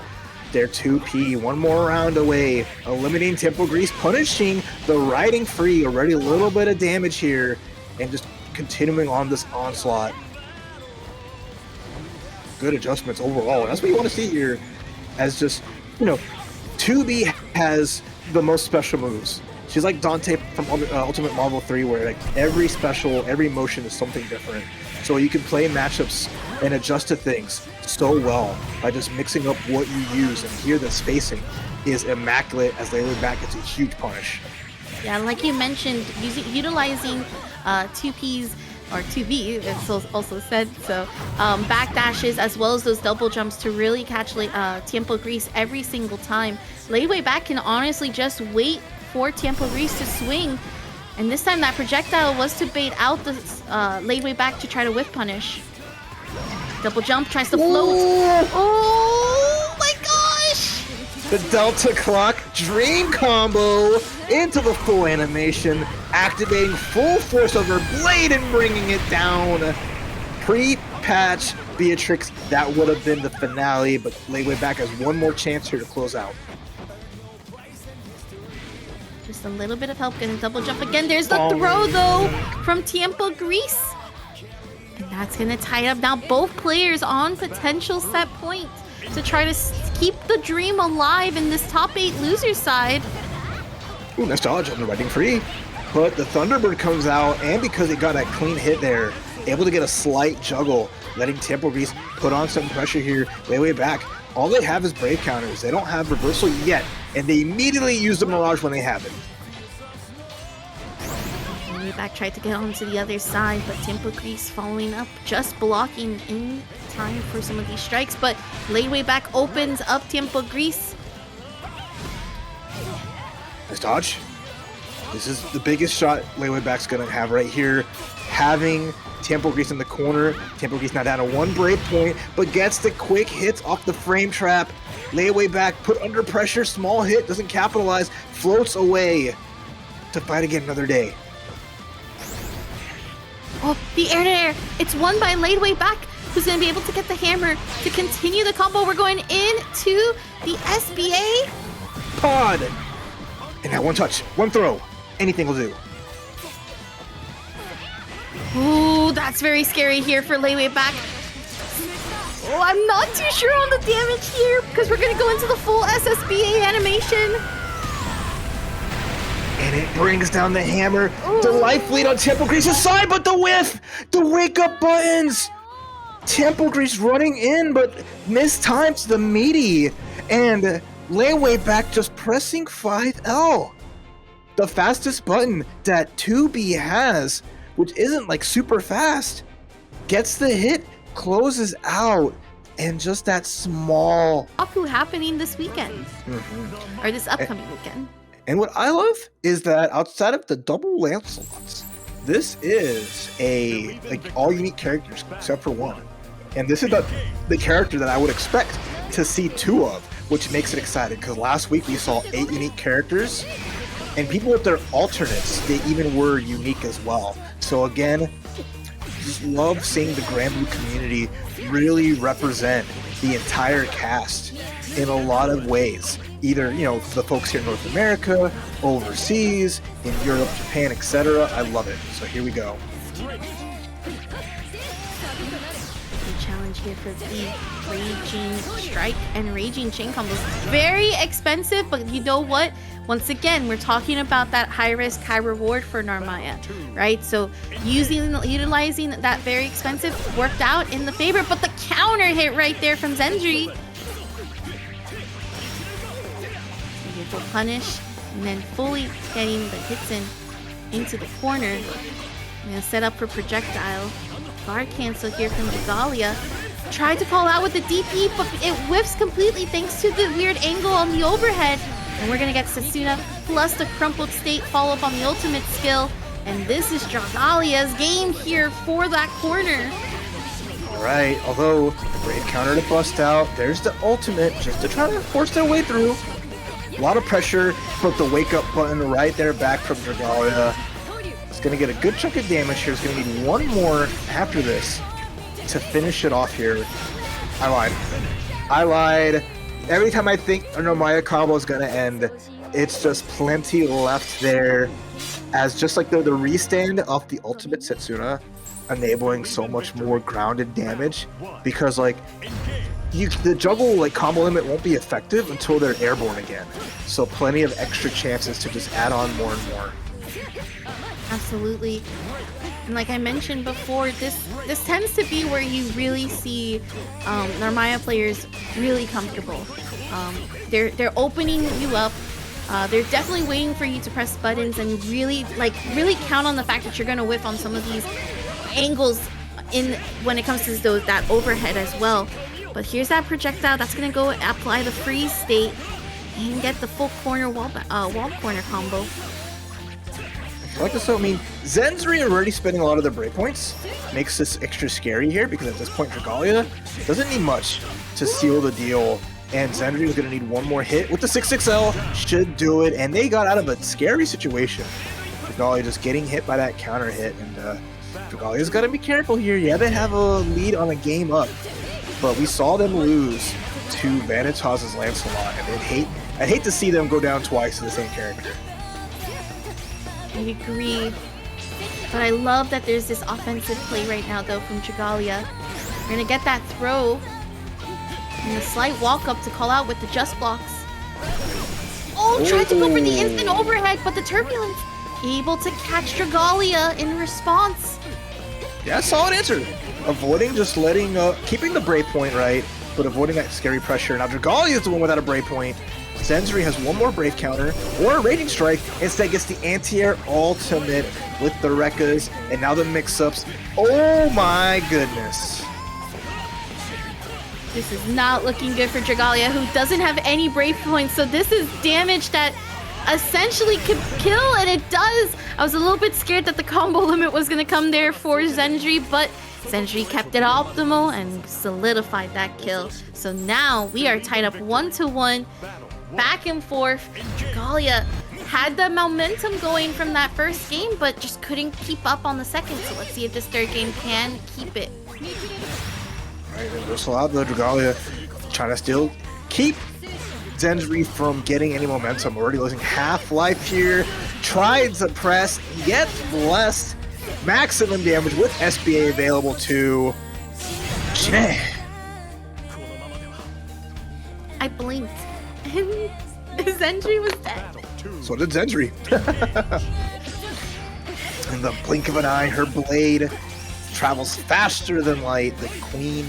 Their 2P, one more round away, eliminating TiempoGris, punishing the riding free, already a little bit of damage here, and just continuing on this onslaught. Good adjustments overall, and that's what you want to see here, as just, you know, 2B has the most special moves. She's like Dante from Ultimate Marvel 3, where like every special, every motion is something different. So you can play matchups and adjust to things so well by just mixing up what you use. And here the spacing is immaculate as Ladewaybac gets a huge punish. Yeah, like you mentioned, utilizing 2Ps or 2B, it's also said, so backdashes as well as those double jumps to really catch TiempoGris every single time. Ladewaybac can honestly just wait for TiempoGris to swing, and this time that projectile was to bait out the Ladewaybac to try to whiff punish. Double jump, tries to float. Oh my gosh! The Delta Clock Dream combo into the full animation, activating full force of her blade and bringing it down. Pre-patch Beatrix, that would have been the finale, but Ladewaybac has one more chance here to close out. Just a little bit of help getting double jump again. There's the throw though from TiempoGris. And that's gonna tie up now both players on potential set point to try to keep the dream alive in this top 8 loser side. Ooh, nice dodge on the riding free. But the Thunderbird comes out, and because it got a clean hit there, able to get a slight juggle, letting TiempoGris put on some pressure here. Ladewaybac, all they have is brave counters. They don't have reversal yet, and they immediately use the Mirage when they have it. Ladewaybac tried to get onto the other side, but TiempoGris following up, just blocking in time for some of these strikes. But Ladewaybac opens up TiempoGris. Nice dodge. This is the biggest shot Ladewayback's gonna have right here. Having TiempoGris in the corner. TiempoGris now down to 1 brave point, but gets the quick hits off the frame trap. Ladewaybac put under pressure, small hit, doesn't capitalize, floats away to fight again another day. Oh, the air-to-air. It's won by Ladewaybac, who's going to be able to get the hammer to continue the combo. We're going into the SBA. Pod! And that one touch, one throw, anything will do. Ooh, that's very scary here for Ladewaybac. Oh, I'm not too sure on the damage here because we're going to go into the full SSBA animation. And it brings down the hammer. Ooh. The life lead on TiempoGris' side, but the whiff! The wake-up buttons! TiempoGris running in, but mistimes the meaty. And Ladewaybac just pressing 5L. The fastest button that 2B has, which isn't like super fast, gets the hit, closes out, and just that small... Aku happening this weekend. Or this upcoming weekend. And what I love is that outside of the double Lancelots, this is a all unique characters except for one. And this is the character that I would expect to see 2 of, which makes it exciting because last week we saw 8 unique characters, and people with their alternates, they even were unique as well. So again, just love seeing the Granblue community really represent the entire cast in a lot of ways. Either, you know, the folks here in North America, overseas, in Europe, Japan, etc. I love it. So here we go. The challenge challenge here for the Raging Strike and Raging Chain combos. Very expensive, but you know what? Once again, we're talking about that high risk, high reward for Narmaya, right? So utilizing that very expensive worked out in the favor, but the counter hit right there from Xenzri. Full punish, and then fully getting the hits into the corner. I'm gonna set up for projectile. Guard cancel here from Dragalia. Tried to call out with the DP, but it whiffs completely thanks to the weird angle on the overhead. And we're gonna get Setsuna plus the crumpled state follow up on the ultimate skill. And this is Dragalia's game here for that corner. Alright, although great counter to bust out, there's the ultimate just to try to force their way through. A lot of pressure, put the wake up button right there back from Dragalia. It's going to get a good chunk of damage here. It's going to need one more after this to finish it off here. I lied. Every time I think a Narmaya combo is going to end, it's just plenty left there. As just like the restand off the ultimate Setsuna, enabling so much more grounded damage. Because like, the juggle like combo limit won't be effective until they're airborne again. So plenty of extra chances to just add on more and more. Absolutely. And like I mentioned before, this tends to be where you really see Narmaya players really comfortable. They're opening you up. They're definitely waiting for you to press buttons and really count on the fact that you're gonna whiff on some of these angles when it comes to that overhead as well. But here's that projectile that's gonna go apply the freeze state and get the full corner wall corner combo. I like this. So I mean, Xenzri already spending a lot of their breakpoints makes this extra scary here because at this point Dragalia doesn't need much to seal the deal, and Xenzri is gonna need one more hit with the 6XL, should do it, and they got out of a scary situation. Dragalia just getting hit by that counter hit, and Dragalia's gotta be careful here. Yeah, they have a lead on a game up, but we saw them lose to Vanitasz's Lancelot, and I'd hate to see them go down twice to the same character. I agree. But I love that there's this offensive play right now, though, from Dragalia. We're gonna get that throw. And the slight walk up to call out with the just blocks. Oh, tried to go for the instant overhead, but the turbulence able to catch Dragalia in response. Yeah, solid answer. Avoiding just keeping the breakpoint right, but avoiding that scary pressure. Now Dragalia is the one without a breakpoint. Xenzri has one more Brave counter or a Raging Strike. Instead gets the anti-air ultimate with the Rekkas, and now the mix-ups. Oh my goodness. This is not looking good for Dragalia, who doesn't have any Brave points, so this is damage that essentially could kill, and it does. I was a little bit scared that the combo limit was going to come there for Xenzri, but Xenzri kept it optimal and solidified that kill. So now we are tied up 1-1. Back and forth. Dragalia had the momentum going from that first game, but just couldn't keep up on the second. So let's see if this third game can keep it. Alright, then whistle out the Dragalia, trying to still keep Xenzri from getting any momentum. Already losing half life here. Tried to press, yet blessed. Maximum damage with SBA available too. I blinked. And Xenzri was dead. So did Xenzri. In the blink of an eye, her blade travels faster than light. The Queen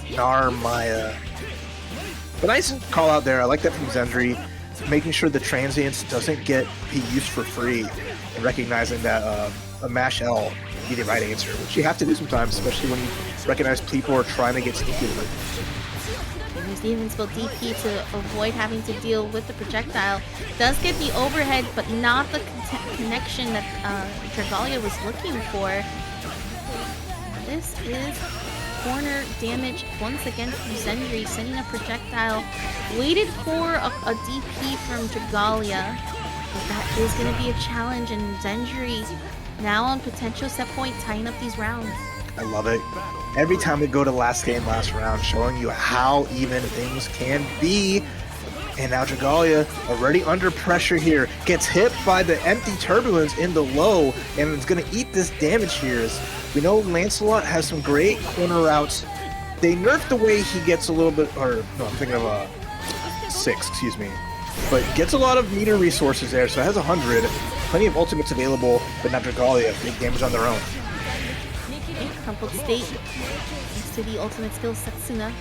Narmaya. But nice call out there. I like that from Xenzri. Making sure the transients doesn't get used for free. And recognizing that a mash L would be the right answer. Which you have to do sometimes, especially when you recognize people are trying to get sneaky with it. There's the invincible DP to avoid having to deal with the projectile. Does get the overhead, but not the connection that Dragalia was looking for. This is corner damage once again from Xenzri, sending a projectile. Waited for a DP from Dragalia, but that is going to be a challenge, and Xenzri now on potential set point, tying up these rounds. I love it. Every time we go to last game, last round, showing you how even things can be. And now Dragalia, already under pressure here, gets hit by the empty turbulence in the low, and it's going to eat this damage here. As we know Lancelot has some great corner routes they nerfed the way he gets a little bit, or no, I'm thinking of 6, excuse me. But gets a lot of meter resources there, so it has 100. Plenty of ultimates available, but not Dragalia. Big damage on their own. Crumpled state. Thanks to the ultimate skill, Setsuna.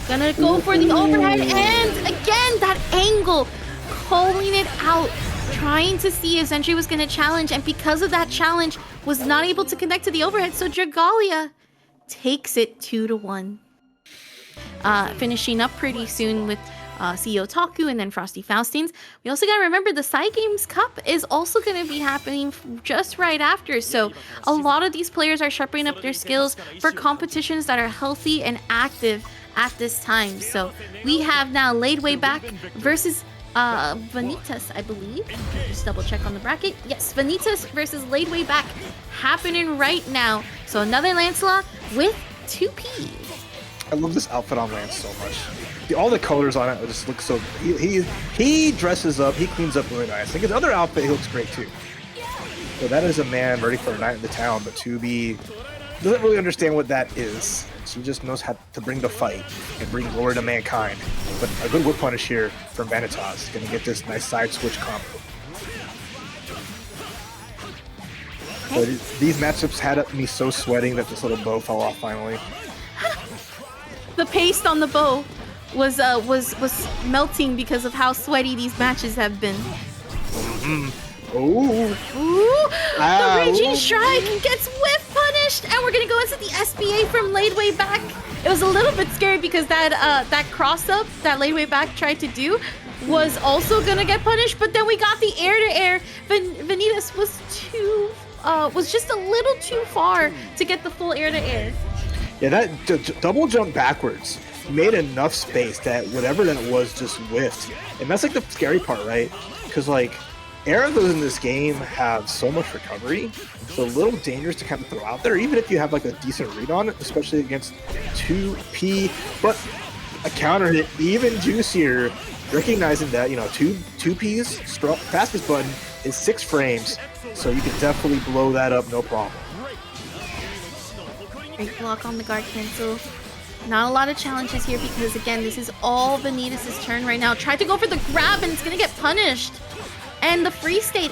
Gonna go for the overhead, and again, that angle. Calling it out. Trying to see if Xenzri was gonna challenge, and because of that challenge, was not able to connect to the overhead, so Dragalia takes it 2-1. Finishing up pretty soon with CEO Taku and then Frosty Faustines. We also gotta remember the Side Games Cup is also gonna be happening just right after. So a lot of these players are sharpening up their skills for competitions that are healthy and active at this time. So we have now Ladewaybac versus Vanitasz, I believe. Just double check on the bracket. Yes, Vanitasz versus Ladewaybac happening right now. So another Lancelot with 2P. I love this outfit on Lance so much. All the colors on it just look so... He dresses up, he cleans up really nice. I think his other outfit, he looks great too. So that is a man ready for a night in the town, but 2B doesn't really understand what that is. She just knows how to bring the fight and bring glory to mankind. But a good whip punish here from Vanitasz. Gonna get this nice side switch combo. So these matchups had me so sweating that this little bow fell off finally. The paste on the bow was melting because of how sweaty these matches have been. Ooh. The Raging Strike gets whiff punished, and we're gonna go into the SBA from Ladewaybac. It was a little bit scary because that cross up that Ladewaybac tried to do was also gonna get punished, but then we got the air to air. Vanitasz was just a little too far to get the full air to air. Yeah, that double jump backwards made enough space that whatever that was just whiffed. And that's like the scary part, right? Because like arrows in this game have so much recovery, so a little dangerous to kind of throw out there, even if you have like a decent read on it, especially against 2P. But a counter hit even juicier, recognizing that, you know, 2P's fastest button is 6 frames, so you can definitely blow that up no problem. Great block on the guard cancel. Not a lot of challenges here because, again, this is all Vanitasz' turn right now. Tried to go for the grab and it's going to get punished. And the free state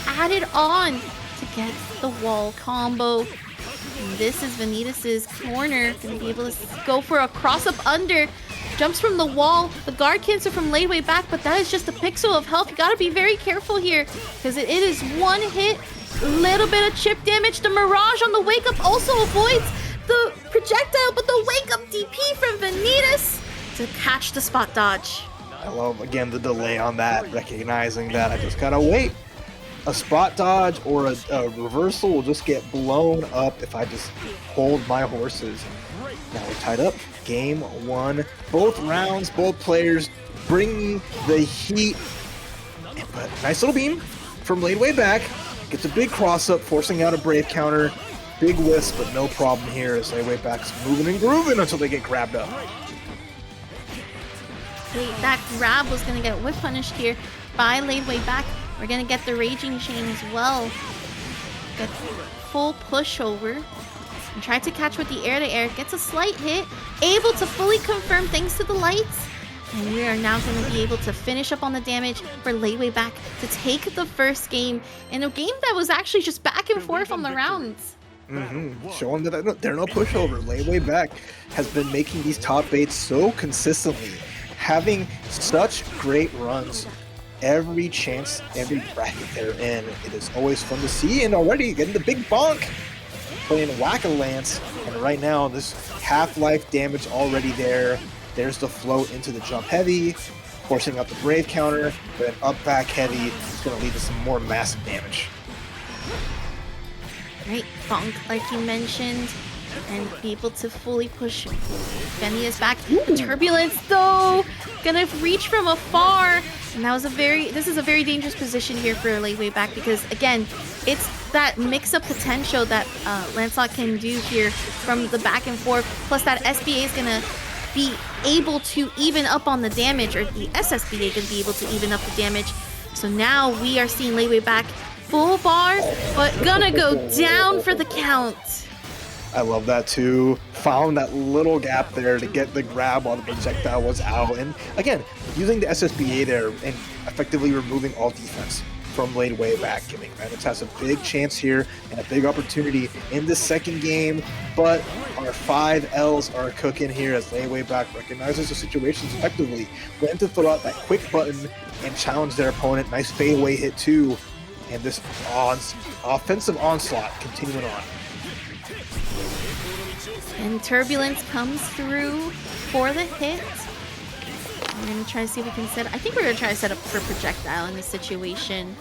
added on to get the wall combo. And this is Vanitasz' corner. Going to be able to go for a cross-up under. Jumps from the wall. The guard cancel from Ladewaybac, but that is just a pixel of health. You got to be very careful here because it is one hit. Little bit of chip damage. The Mirage on the wake up also avoids the projectile, but the wake up DP from Vanitasz to catch the spot dodge. I love, again, the delay on that, recognizing that I just gotta wait. A spot dodge or a reversal will just get blown up if I just hold my horses. Now we're tied up. Game 1. Both rounds, both players bringing the heat. But nice little beam from Ladewaybac. Gets a big cross up, forcing out a Brave counter. Big wisp, but no problem here as Ladewayback's moving and grooving until they get grabbed up. That grab was going to get whip punished here by Ladewaybac. We're going to get the Raging Chain as well. Get full push over. And try to catch with the air-to-air. Gets a slight hit. Able to fully confirm thanks to the lights. And we are now going to be able to finish up on the damage for Ladewaybac to take the first game in a game that was actually just back and forth on the rounds. Showing that they're no pushover. Ladewaybac has been making these top 8s so consistently, having such great runs every chance, every bracket they're in. It is always fun to see, and already getting the big bonk, playing Whack-A-Lance, and right now this half-life damage already there. There's the float into the jump heavy, forcing out the Brave counter, but then up back heavy is going to lead to some more massive damage. Great bonk, like you mentioned, and be able to fully push Vanitasz back. Turbulence, though, gonna reach from afar, and that was this is a very dangerous position here for Ladewaybac because, again, it's that mix-up potential that Lancelot can do here from the back and forth, plus that SBA is gonna be able to even up on the damage, or the SSBA gonna be able to even up the damage. So now we are seeing Ladewaybac full bar, but gonna go down for the count. I love that too. Found that little gap there to get the grab while the projectile was out. And again, using the SSBA there and effectively removing all defense from Ladewaybac, giving Vanitasz a big chance here and a big opportunity in the second game. But our 5 Ls are cooking here as Ladewaybac recognizes the situations effectively. Went to throw out that quick button and challenge their opponent. Nice fadeaway hit too. And this offensive onslaught continuing on. And Turbulence comes through for the hit. We're going to try to see if we can set... I think we're going to try to set up for projectile in this situation.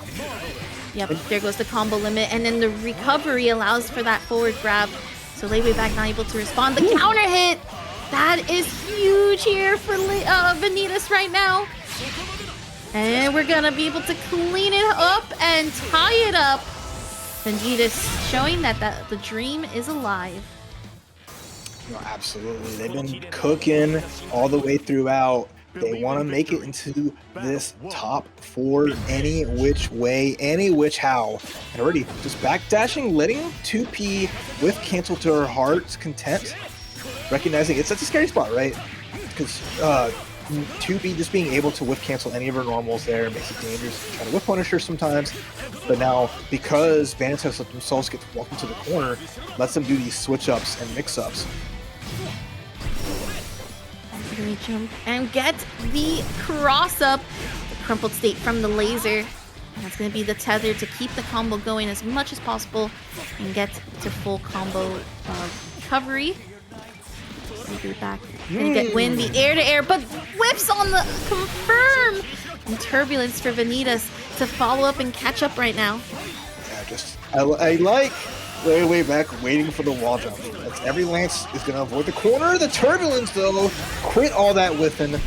Yep, there goes the combo limit. And then the recovery allows for that forward grab. So Ladewaybac not able to respond. The counter hit! That is huge here for Vanitasz right now. And we're going to be able to clean it up and tie it up. Vanitasz showing that the dream is alive. No, absolutely. They've been cooking all the way throughout. They want to make it into this top 4 any which way, any which how. And already just backdashing, letting 2P with cancel to her heart's content. Recognizing it's such a scary spot, right? Because 2B just being able to whip cancel any of her normals there makes it dangerous. Try to whip punish her sometimes. But now, because Vanitasz themselves get to walk into the corner, lets them do these switch-ups and mix-ups. Jump and get the cross-up. The crumpled state from the laser. And that's going to be the tether to keep the combo going as much as possible and get to full combo recovery. Back. Gonna get win the air-to-air, but whips on the confirm! And Turbulence for Vanitasz to follow up and catch up right now. Yeah, I like Ladewaybac waiting for the wall jump. That's every Lance is gonna avoid the corner. The Turbulence though, quit all that whiffing.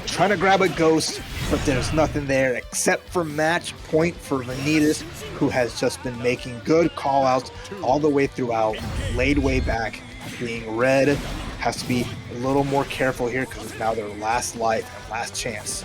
Trying to grab a ghost, but there's nothing there except for match point for Vanitasz, who has just been making good call-outs all the way throughout. Ladewaybac being red has to be a little more careful here because it's now their last life and last chance.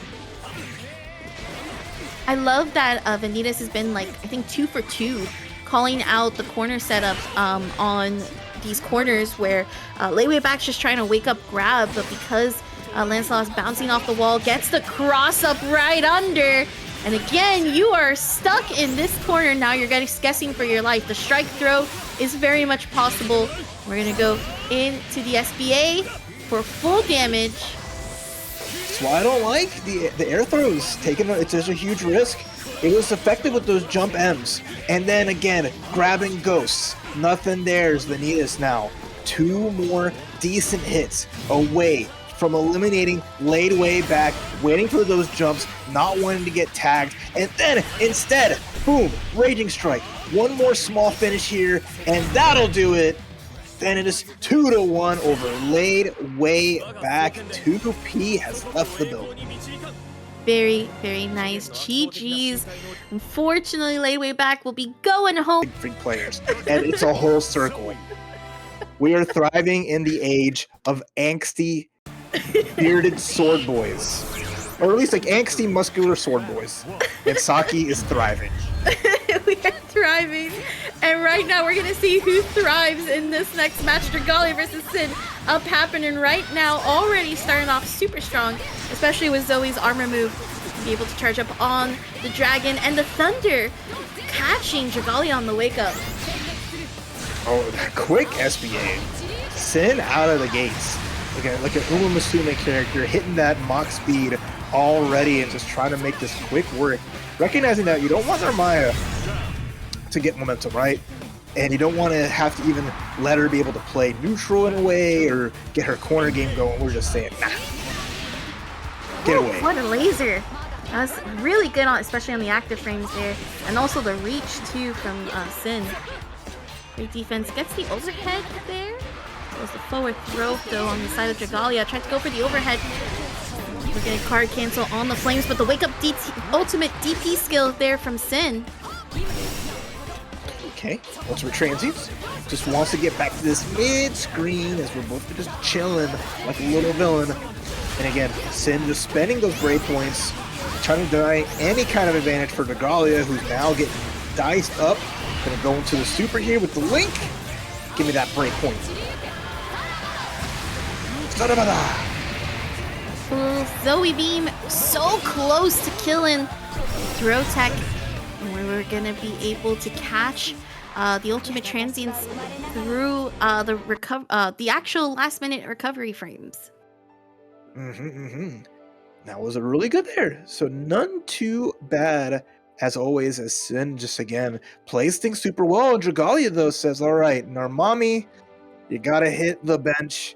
I love that Vanitasz has been like, I think 2 for 2 calling out the corner setup on these corners where Ladewayback's just trying to wake up grab, but because Lancelot's bouncing off the wall, gets the cross up right under. And again, you are stuck in this corner now. You're guessing for your life. The strike throw is very much possible. We're going to go into the SBA for full damage. That's why I don't like the air throws. There's a huge risk. It was effective with those jump M's. And then again, grabbing ghosts. Nothing there's Vanitasz now. 2 more decent hits away from eliminating Ladewaybac, waiting for those jumps, not wanting to get tagged, and then instead, boom, Raging Strike. 1 more small finish here, and that'll do it. Then it is 2-1 over Ladewaybac. 2P has left the building. Very, very nice. GG's. Unfortunately, Ladewaybac will be going home. Big players, and it's a whole circle. We are thriving in the age of angsty bearded sword boys, or at least like angsty muscular sword boys, and Saki is thriving. We are thriving, and right now we're gonna see who thrives in this next match. Dragalia versus Synn up happening right now, already starting off super strong, especially with Zooey's armor move to be able to charge up on the dragon, and the thunder catching Dragalia on the wake up. Oh, that quick SBA. Synn out of the gates. Like an Uma Musume character hitting that Mach speed already and just trying to make this quick work. Recognizing that you don't want Narmaya to get momentum, right? And you don't want to have to even let her be able to play neutral in a way or get her corner game going. We're just saying, nah. Get away. What a laser. That was really good, especially on the active frames there. And also the reach, too, from Synn. Great defense. Gets the overhead there. There's the forward throw, though, on the side of Dragalia. Tried to go for the overhead. We're getting card cancel on the flames, but the wake-up ultimate DP skill there from Synn. Okay, once we're transients, just wants to get back to this mid-screen as we're both just chilling like a little villain. And again, Synn just spending those break points, trying to deny any kind of advantage for Dragalia, who's now getting diced up. Gonna go into the super here with the link. Give me that break point. Ta-da-da-da. Ooh, Zooey Beam so close to killing Throw Tech. And we're gonna be able to catch the ultimate transients through the actual last-minute recovery frames. That was a really good there. So none too bad, as always, as Synn just, again, plays things super well. And Dragalia, though, says, all right, Narmaya, you gotta hit the bench.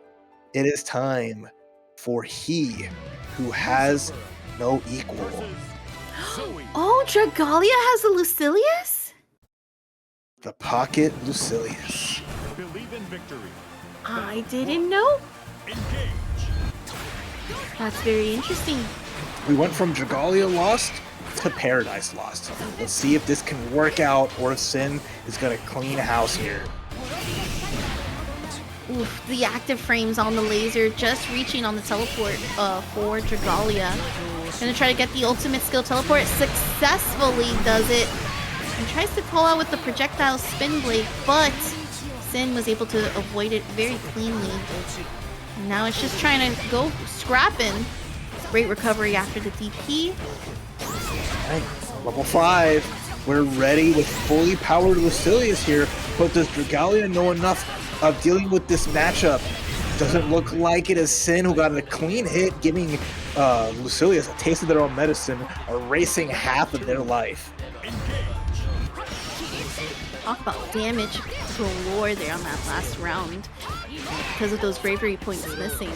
It is time for he who has no equal. Oh, Dragalia has a Lucilius? The Pocket Lucilius. Believe in victory. I didn't know. Engage. That's very interesting. We went from Dragalia lost to Paradise lost. Let's see if this can work out or if Synn is going to clean house here. Oof, the active frames on the laser just reaching on the teleport for Dragalia. Gonna try to get the ultimate skill teleport. Successfully does it. And tries to call out with the projectile spin blade, but Synn was able to avoid it very cleanly. And now it's just trying to go scrapping. Great recovery after the DP. Right. Level 5. We're ready with fully powered Lucilius here, but does Dragalia know enough of dealing with this matchup? Doesn't look like it, as Synn, who got a clean hit, giving Lucilius a taste of their own medicine, erasing half of their life. Talk about damage galore there on that last round because of those bravery points missing.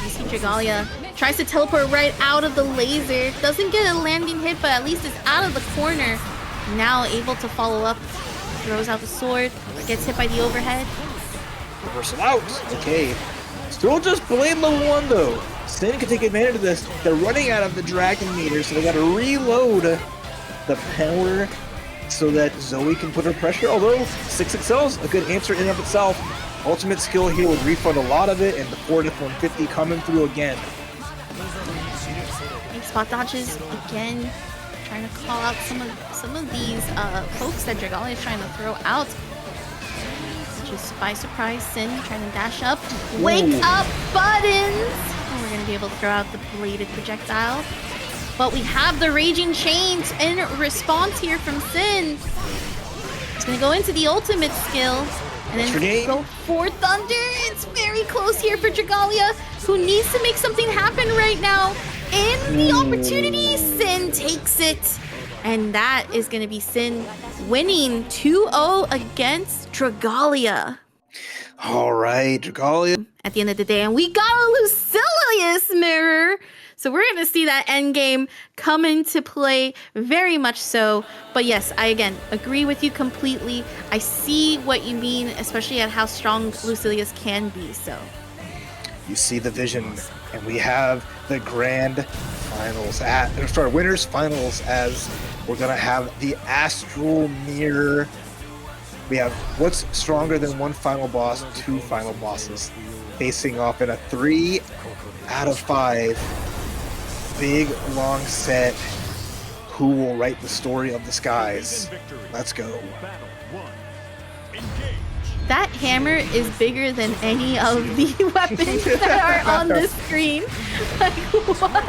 You see Dragalia tries to teleport right out of the laser. Doesn't get a landing hit, but at least it's out of the corner. Now able to follow up. Throws out the sword. Gets hit by the overhead. Reversal out. Okay. Still just blade level 1 though. Synn can take advantage of this. They're running out of the dragon meter, so they gotta reload the power so that Zooey can put her pressure. Although 6XL's a good answer in and of itself. Ultimate skill here would refund a lot of it, and the 4F-150 coming through again. Spot dodges again. Trying to call out some of these folks that Dragalia is trying to throw out. Just by surprise, Synn trying to dash up. Wake up buttons! And we're gonna be able to throw out the bladed projectile. But we have the Raging Chains in response here from Synn. He's gonna go into the ultimate skill and then go for Thunder. It's very close here for Dragalia, who needs to make something happen right now. In the opportunity, Synn takes it. And that is gonna be Synn winning 2-0 against Dragalia. All right, Dragalia. At the end of the day, and we got a Lucilius mirror. So we're going to see that end game come into play very much so. But yes, I again agree with you completely. I see what you mean, especially at how strong Lucilius can be. So you see the vision, and we have the grand finals winners finals, as we're gonna have the Astral Mirror. We have what's stronger than one final boss, 2 final bosses facing off in a 3 out of 5 big long set. Who will write the story of the skies? Let's go. That hammer is bigger than any of the weapons that are on the screen. Like, what?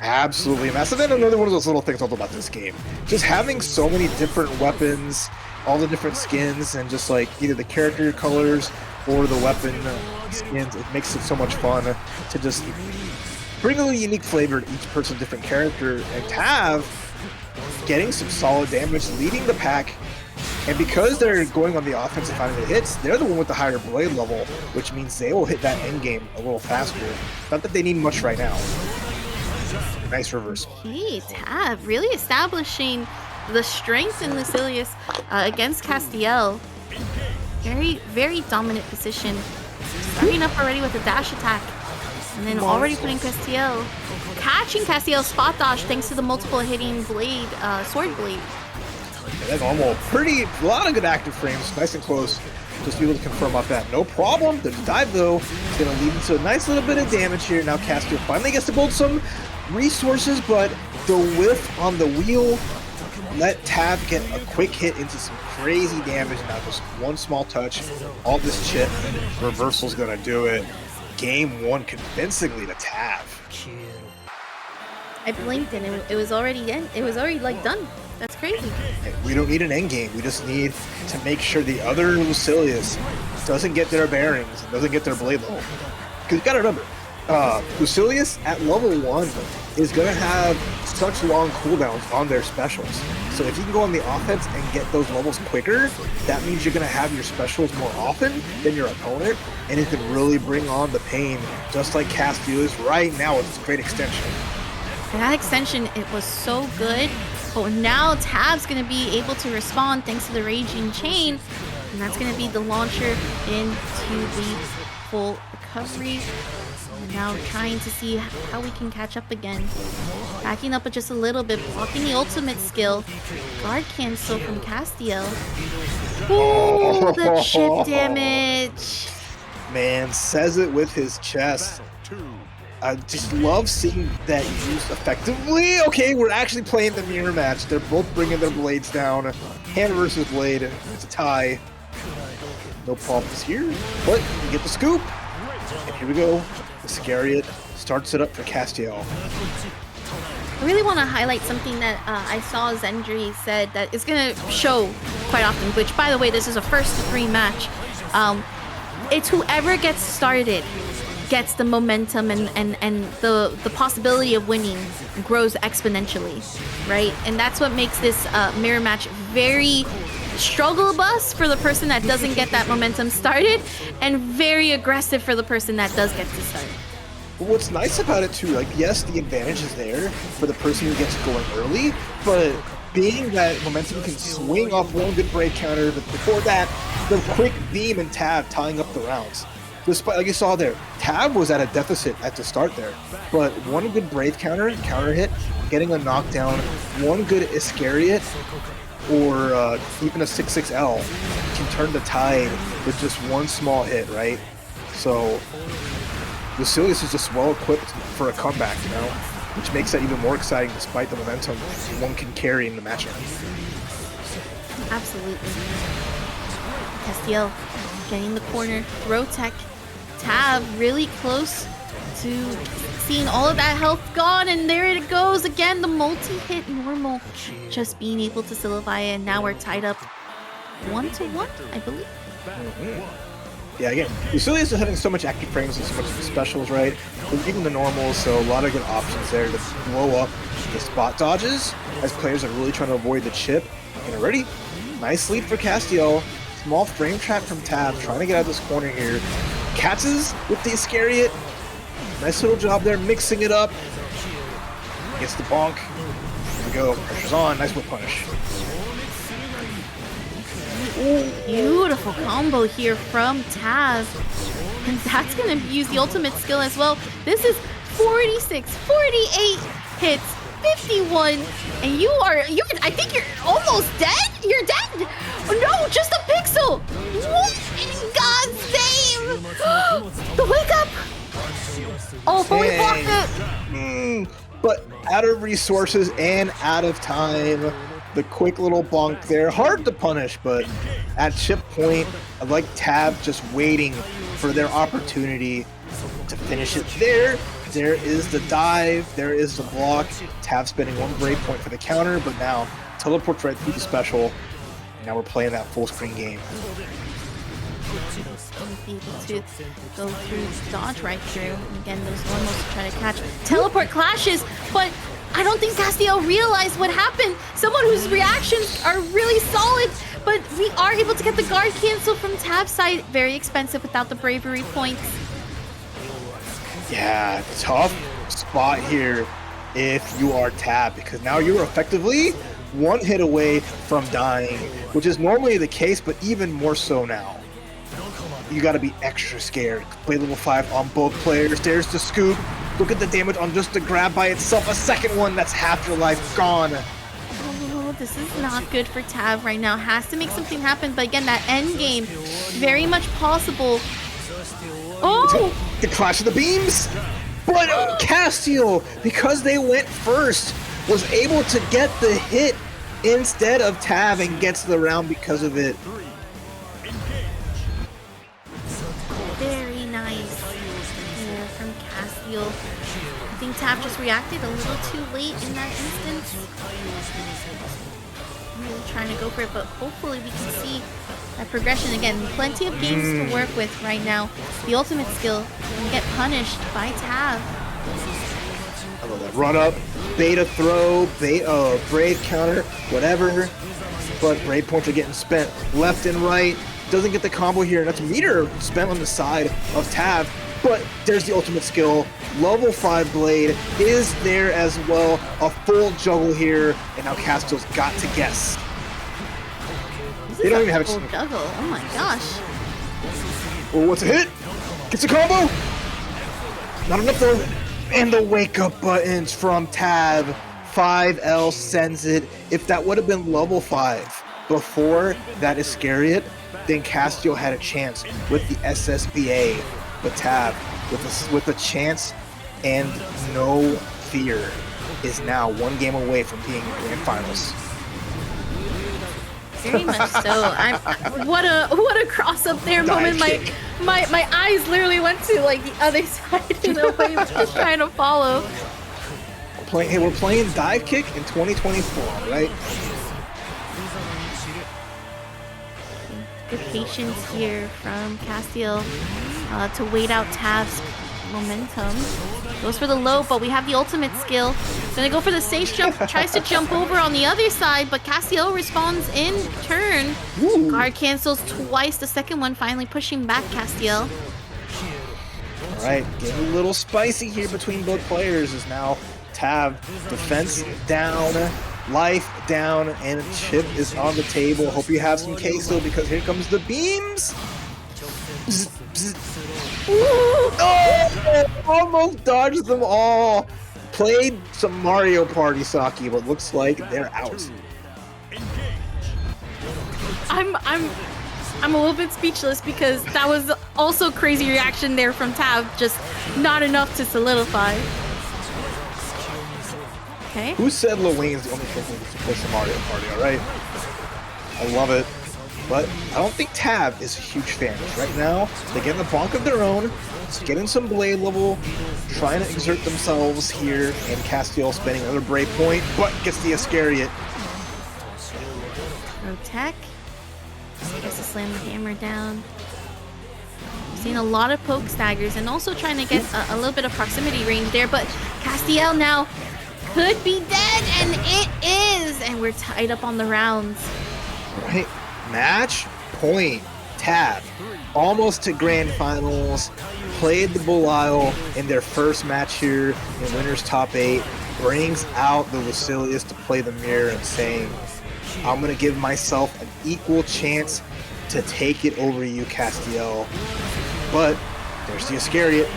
Absolutely massive. And another one of those little things I love about this game. Just having so many different weapons, all the different skins, and just like either the character colors or the weapon skins, it makes it so much fun to just bring a unique flavor to each person's different character, and to have getting some solid damage, leading the pack. And because they're going on the offensive finding the hits, they're the one with the higher blade level, which means they will hit that end game a little faster. Not that they need much right now. Nice reversal. Okay, Tab really establishing the strength in Lucilius against Castiel. Very, very dominant position. Starting up already with a dash attack. And then already putting Castiel, catching Castiel's spot dodge thanks to the multiple hitting blade, sword blade. Yeah, that's normal. A lot of good active frames, nice and close. Just be able to confirm off that. No problem. The dive, though, is going to lead into a nice little bit of damage here. Now Castiel finally gets to build some resources, but the whiff on the wheel let Tab get a quick hit into some crazy damage. Now just one small touch, all this chip, reversal's gonna do it. Game 1 convincingly to Tab. I blinked and it was already in. It was already like done. That's crazy. We don't need an end game. We just need to make sure the other Lucilius doesn't get their bearings and doesn't get their blade low. Because you gotta remember, Lucilius at level 1 is gonna have such long cooldowns on their specials. So if you can go on the offense and get those levels quicker, that means you're gonna have your specials more often than your opponent, and it can really bring on the pain, just like Castiel is right now with this great extension. That extension, it was so good. But now Tab's going to be able to respond thanks to the Raging Chain. And that's going to be the launcher into the full recovery. And now trying to see how we can catch up again. Backing up just a little bit, blocking the ultimate skill. Guard cancel from Castiel. Ooh, the chip damage. Man, says it with his chest. I just love seeing that used effectively. Okay, we're actually playing the mirror match. They're both bringing their blades down. Hand versus blade. It's a tie. No problems here, but you get the scoop. And here we go. Iscariot starts it up for Castiel. I really want to highlight something that I saw Xenzri said that is going to show quite often, which, by the way, this is a first to 3 match. It's whoever gets started gets the momentum and the possibility of winning grows exponentially, right? And that's what makes this mirror match very struggle bus for the person that doesn't get that momentum started, and very aggressive for the person that does get to start. What's nice about it too, like, yes, the advantage is there for the person who gets going early, but being that momentum can swing off one good break counter, but before that, the quick beam and Tab tying up the rounds. Despite, like you saw there, Tab was at a deficit at the start there, but one good Brave counter hit, getting a knockdown, one good Iscariot, or even a 6-6L can turn the tide with just one small hit, right? So Lucilius is just well equipped for a comeback, you know, which makes that even more exciting despite the momentum one can carry in the matchup. Absolutely. Castiel getting the corner, throw tech. Tab really close to seeing all of that health gone, and there it goes again, the multi-hit normal just being able to solidify it, and now we're tied up 1-1, I believe. Yeah, again, Lucilius is having so much active frames and so much specials, right? But even the normals, so a lot of good options there to blow up the spot dodges as players are really trying to avoid the chip. And already, nice lead for Castiel. Small frame trap from Tab, trying to get out of this corner here. Catches with the Iscariot. Nice little job there, mixing it up. Gets the bonk. Here we go. Pressure's on. Nice whip punish. Ooh, beautiful combo here from Tab. And that's going to use the ultimate skill as well. This is 46, 48 hits, 51. And I think you're almost dead? You're dead? Oh, no, just a pixel. What in God's name? The wake up. Oh, but we blocked it. But out of resources and out of time. The quick little bonk there. Hard to punish, but at chip point, I like Tab just waiting for their opportunity to finish it there. There is the dive. There is the block. Tab spending one break point for the counter, but now teleports right through the special. And now we're playing that full screen game. Be able to go through, dodge right through. And again, those normals to try to catch. Teleport clashes, but I don't think Castiel realized what happened. Someone whose reactions are really solid, but we are able to get the guard cancel from Tab's side. Very expensive without the bravery points. Yeah, tough spot here if you are Tab, because now you're effectively one hit away from dying, which is normally the case, but even more so now. You gotta be extra scared. Play level 5 on both players. There's the scoop. Look at the damage on just the grab by itself. A second one, that's half your life gone. Oh, this is not good for Tab right now. Has to make something happen, but again, that end game, very much possible. Oh! The clash of the beams! But Castiel, because they went first, was able to get the hit instead of Tav and gets the round because of it. Very nice here from Castiel. I think Tav just reacted a little too late in that instance. Really trying to go for it, but hopefully we can see that progression again. Plenty of games to work with right now. The ultimate skill can get punished by Tav. I love that. Run up, beta throw, braid counter, whatever. But braid points are getting spent left and right. Doesn't get the combo here. That's meter spent on the side of Tav. But there's the ultimate skill. Level 5 blade is there as well. A full juggle here. And now Castiel's got to guess. They don't even have a full juggle. Oh my gosh. Oh, what's a hit? Gets a combo. Not enough though. And the wake up buttons from Tav. 5L sends it. If that would have been level 5 before that Iscariot, then Castiel had a chance with the SSBA. But Tav, with a chance and no fear, is now one game away from being in Grand Finals. Very much so. What a cross up there moment. My eyes literally went to like the other side in a way, just trying to follow. We're playing dive kick in 2024, right? Good patience here from Castiel to wait out Tav's momentum. Goes for the low, but we have the ultimate skill. Gonna go for the safe jump, tries to jump over on the other side, but Castiel responds in turn. Ooh. Guard cancels twice, the second one finally pushing back Castiel. All right, getting a little spicy here between both players is now Tav. Defense down, life down, and chip is on the table. Hope you have some queso because here comes the beams. Bzz, bzz. Oh, almost dodged them all. Played some Mario Party Saki, but looks like they're out. I'm a little bit speechless because that was also crazy reaction there from Tav, just not enough to solidify. Okay. Who said Lil-Wayne's the only person who can play some Mario Party, alright? I love it. But I don't think Tav is a huge fan. Right now, they're getting a bonk of their own, getting some blade level, trying to exert themselves here, and Castiel spending another brave point, but gets the Iscariot. Protect. Gets to slam the hammer down. We've seen a lot of poke staggers and also trying to get a little bit of proximity range there, but Castiel now could be dead, and it is! And we're tied up on the rounds. Right. Match point. Tav. Almost to Grand Finals. Played the Belial in their first match here in Winners Top 8. Brings out the Lucilius to play the mirror and saying, I'm going to give myself an equal chance to take it over you, Castiel. But there's the Iscariot.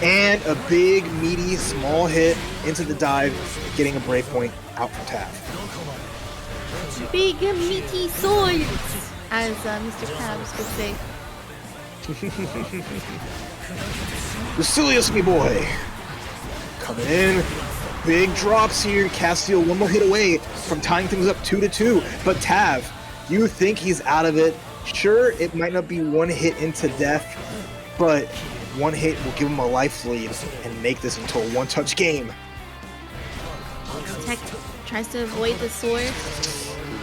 And a big, meaty, small hit into the dive, getting a break point out from Tav. Big, meaty swords, as Mr. Krabs would say. Lucilius, me boy. Coming in. Big drops here. Castiel one more hit away from tying things up 2-2. But Tav, you think he's out of it. Sure, it might not be one hit into death, but one hit will give him a life lead and make this into a one-touch game. Tech tries to avoid the sword.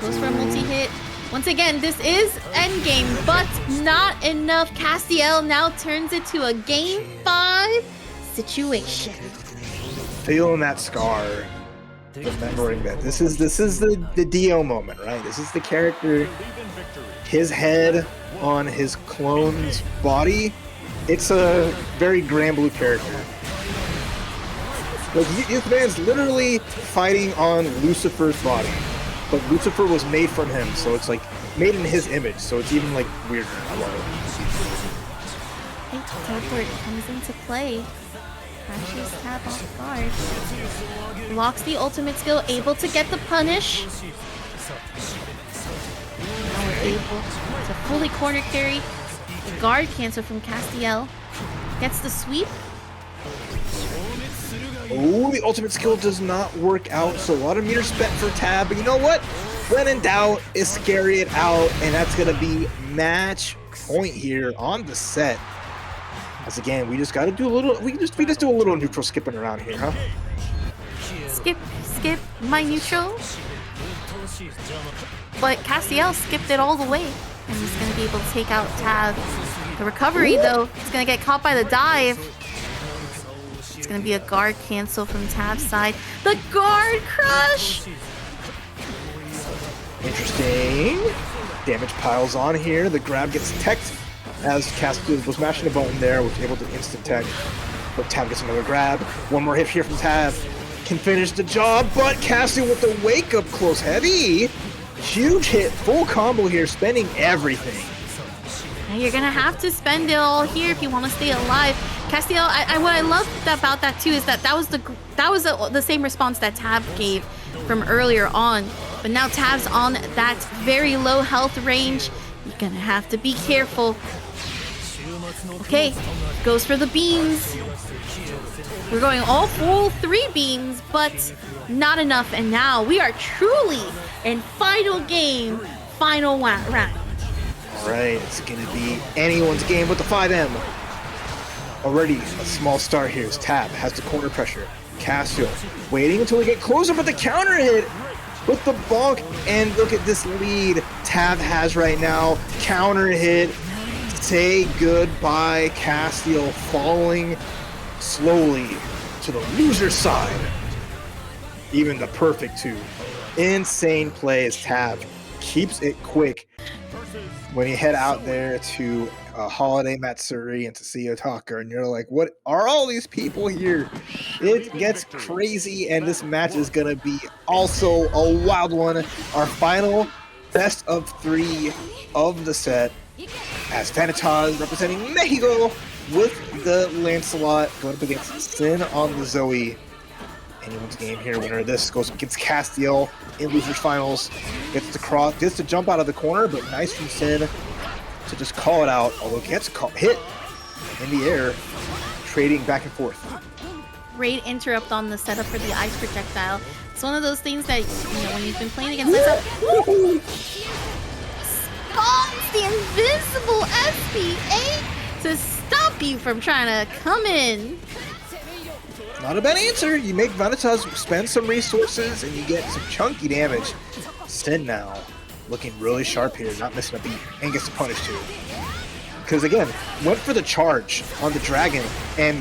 Goes for a multi-hit. Once again, this is endgame, but not enough. Castiel now turns it to a game 5 situation. Feeling that scar, remembering that this is the Dio moment, right? This is the character, his head on his clone's body. It's a very Granblue character. Like, this man's literally fighting on Lucifer's body, but Lucifer was made from him, so it's like made in his image, so it's even like weirder. I love it. Teleport comes into play. Crashes Tab off guard. Locks the ultimate skill, able to get the punish. Now we're able to fully corner carry. The guard cancel from Castiel. Gets the sweep. Oh, the ultimate skill does not work out, so a lot of meters spent for Tab, but you know what? when in doubt, Iscari it out, and that's going to be match point here on the set. As again, we just got to do a little, we just do a little neutral skipping around here, huh? Skip my neutral. But Castiel skipped it all the way. And he's going to be able to take out Tav. The recovery, though, he's going to get caught by the dive. It's going to be a guard cancel from Tav's side. The guard crush! Interesting. Damage piles on here. The grab gets teched as Castiel was mashing a button there, was able to instant tech. But Tav gets another grab. One more hit here from Tav. Can finish the job, but Castiel with the wake up close heavy. Huge hit, full combo here, spending everything. Now you're gonna have to spend it all here if you want to stay alive. Castiel, what I love about that too is that was the same response that Tav gave from earlier on. But now Tav's on that very low health range. You're gonna have to be careful. Okay, goes for the beams. We're going all full 3 beams, but not enough. And now we are truly in final game, final round. All right, it's going to be anyone's game with the 5M. Already a small start here as Tav has the corner pressure. Castiel waiting until we get closer, but the counter hit with the bonk. And look at this lead Tav has right now. Counter hit. Say goodbye, Castiel falling slowly to the loser side. Even the perfect 2. Insane play as Tav keeps it quick when you head out there to Holiday Matsuri and to see Otaka, and you're like, what are all these people here? It gets crazy, and this match is gonna be also a wild one. Our final best of 3 of the set, as Vanitasz representing Mexico with the Lancelot going up against Synn on the Zooey. Anyone's game here. Winner of this goes against Castiel in losers finals. Gets to jump out of the corner, but nice from Synn to just call it out. Although gets hit in the air, trading back and forth. Great interrupt on the setup for the ice projectile. It's one of those things that, you know, when you've been playing against this, spawns the invisible SPA to stop you from trying to come in. Not a bad answer. You make Vanitasz spend some resources and you get some chunky damage. Synn now looking really sharp here, not missing a beat, and gets to punish too. Because again, went for the charge on the dragon, and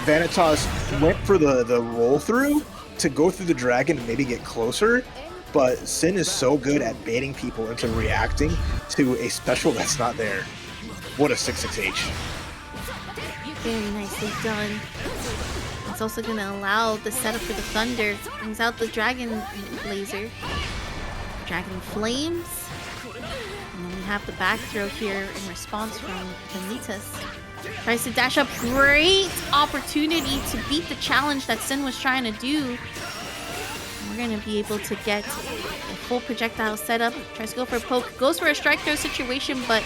Vanitasz went for the roll through to go through the dragon and maybe get closer. But Synn is so good at baiting people into reacting to a special that's not there. What a 6-6H. Very nicely done. It's also going to allow the setup for the Thunder. Brings out the Dragon Laser. Dragon Flames. And then we have the back throw here in response from Vanitasz. Tries to dash up. Great opportunity to beat the challenge that Synn was trying to do. We're going to be able to get a full projectile setup. Tries to go for a poke. Goes for a strike throw situation, but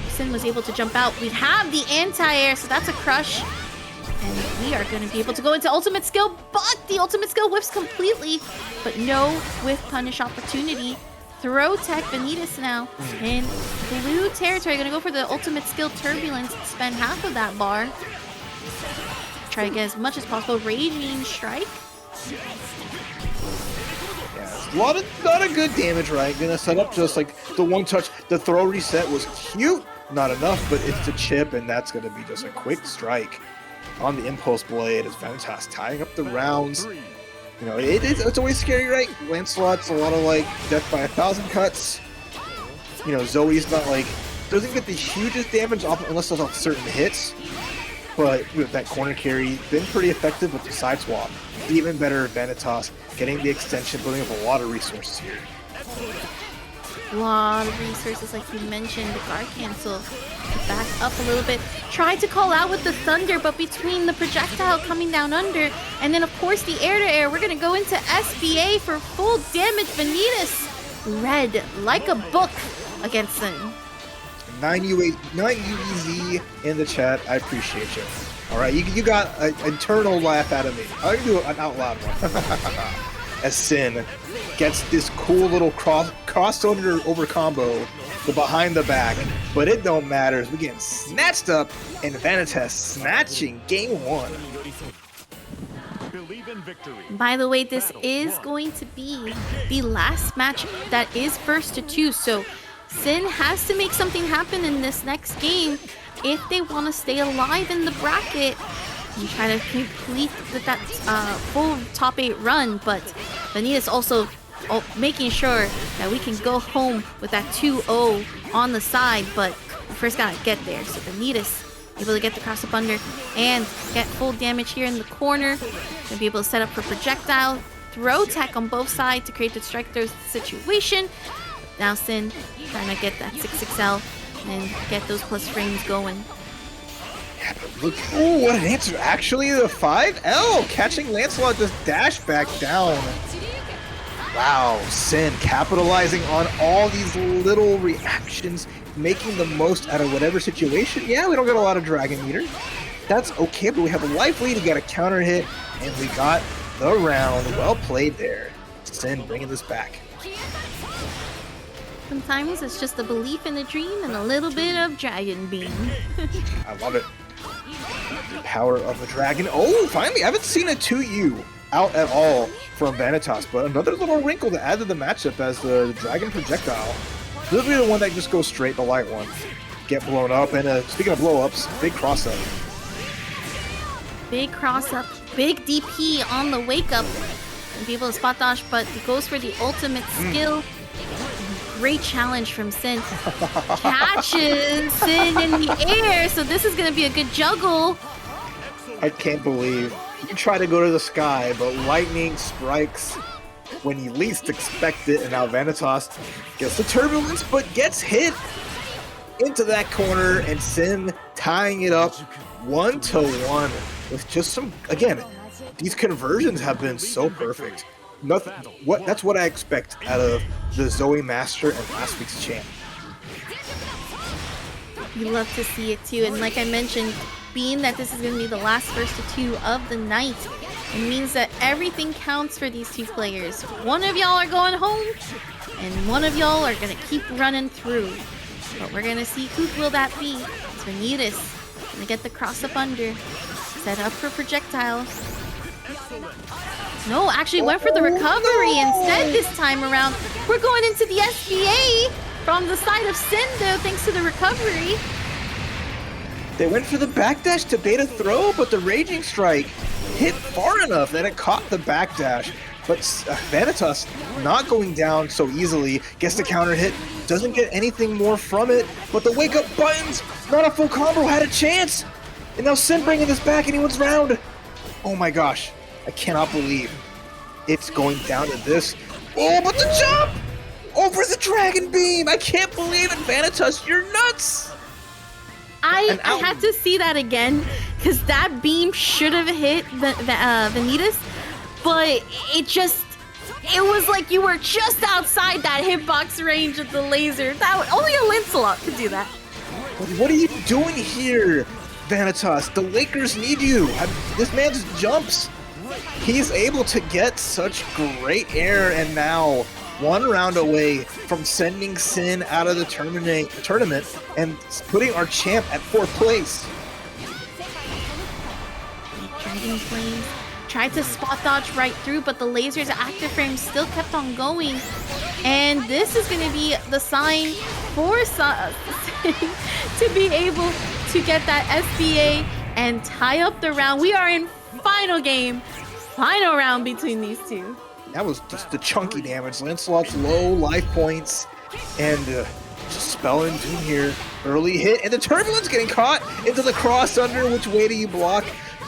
Synn was able to jump out. We have the anti-air, so that's a crush. And we are going to be able to go into ultimate skill, but the ultimate skill whiffs completely. But no whiff punish opportunity. Throw tech Vanitasz now in blue territory. Going to go for the ultimate skill Turbulence. Spend half of that bar. Try to get as much as possible. Raging Strike. Yeah, a lot of good damage, right? Gonna set up just like the one touch. The throw reset was cute, not enough, but it's the chip, and that's gonna be just a quick strike on the impulse blade as Vanitasz tying up the rounds. You know, it's always scary, right? Lancelot's a lot of like death by 1,000 cuts. You know, Zoe's not like doesn't get the hugest damage off unless it's off certain hits. But with that corner carry, been pretty effective with the side swap. Even better, Vanitasz getting the extension, building up a lot of resources here. A lot of resources, like you mentioned. The guard cancel. Back up a little bit. Tried to call out with the thunder, but between the projectile coming down under, and then of course the air-to-air, we're gonna go into SBA for full damage. Vanitasz read like a book against Synn. 9 UEZ in the chat. I appreciate you. All right, you got an internal laugh out of me. I'll do an out loud one. as Synn gets this cool little cross over combo to behind the back, but it don't matter. We're getting snatched up, and Vanitasz snatching game 1. Believe in victory. By the way, this is going to be the last match that is first to 2, so Synn has to make something happen in this next game if they want to stay alive in the bracket and try to complete that full top 8 run. But Vanitasz also making sure that we can go home with that 2-0 on the side, but we first gotta get there. So Vanitasz able to get the cross up under and get full damage here in the corner. Gonna be able to set up for projectile, throw tech on both sides to create the strike throw situation. Now Synn trying to get that 6XL and get those plus frames going. Ooh, what an answer. Actually, the 5L catching Lancelot just dash back down. Wow, Synn capitalizing on all these little reactions, making the most out of whatever situation. Yeah, we don't get a lot of Dragon Meter. That's okay, but we have a life lead, we got a counter hit, and we got the round. Well played there. Synn bringing this back. Sometimes it's just a belief in a dream and a little bit of Dragon Beam. I love it. The power of the dragon. Oh, finally, I haven't seen a 2U out at all from Vanitasz, but another little wrinkle to add to the matchup as the dragon projectile. This will be the one that just goes straight, the light one. Get blown up, and speaking of blow-ups, big cross-up. Big cross-up, big DP on the wake-up. And be able to spot dodge, but he goes for the ultimate skill. Great challenge from Synn. Catches Synn in the air, so this is going to be a good juggle. I can't believe you try to go to the sky, but lightning strikes when you least expect it, and now Vanitasz gets the turbulence, but gets hit into that corner, and Synn tying it up 1-1 with just some, again, these conversions have been so perfect. Nothing. That's what I expect out of the Zooey Master and last week's champ. You love to see it too, and like I mentioned, being that this is going to be the last first to 2 of the night, it means that everything counts for these 2 players. One of y'all are going home, and one of y'all are going to keep running through. But we're going to see who will that be. It's Vanitasz going to get the cross up under, set up for projectiles. No, actually went for the recovery instead this time around. We're going into the SBA from the side of Synn though, thanks to the recovery. They went for the backdash to bait a throw, but the Raging Strike hit far enough that it caught the backdash. But Vanitasz not going down so easily, gets the counter hit, doesn't get anything more from it, but the wake up buttons, not a full combo, had a chance. And now Synn bringing this back and he wins round. Oh my gosh. I cannot believe it's going down to this. Oh, but the jump! Over the Dragon Beam! I can't believe it, Vanitasz, you're nuts! I had to see that again, because that beam should have hit Vanitasz, but it was like you were just outside that hitbox range of the laser. Only a Lancelot could do that. What are you doing here, Vanitasz? The Lakers need you. This man just jumps. He's able to get such great air, and now 1 round away from sending Synn out of the tournament and putting our champ at 4th place. Dragon Flames tried to spot dodge right through, but the laser's active frame still kept on going. And this is going to be the sign for Synn to be able to get that SBA and tie up the round. We are in final game. Final round between these 2. That was just the chunky damage. Lancelot's low life points and just spelling doom here. Early hit, and the turbulence getting caught into the cross under. Which way do you block?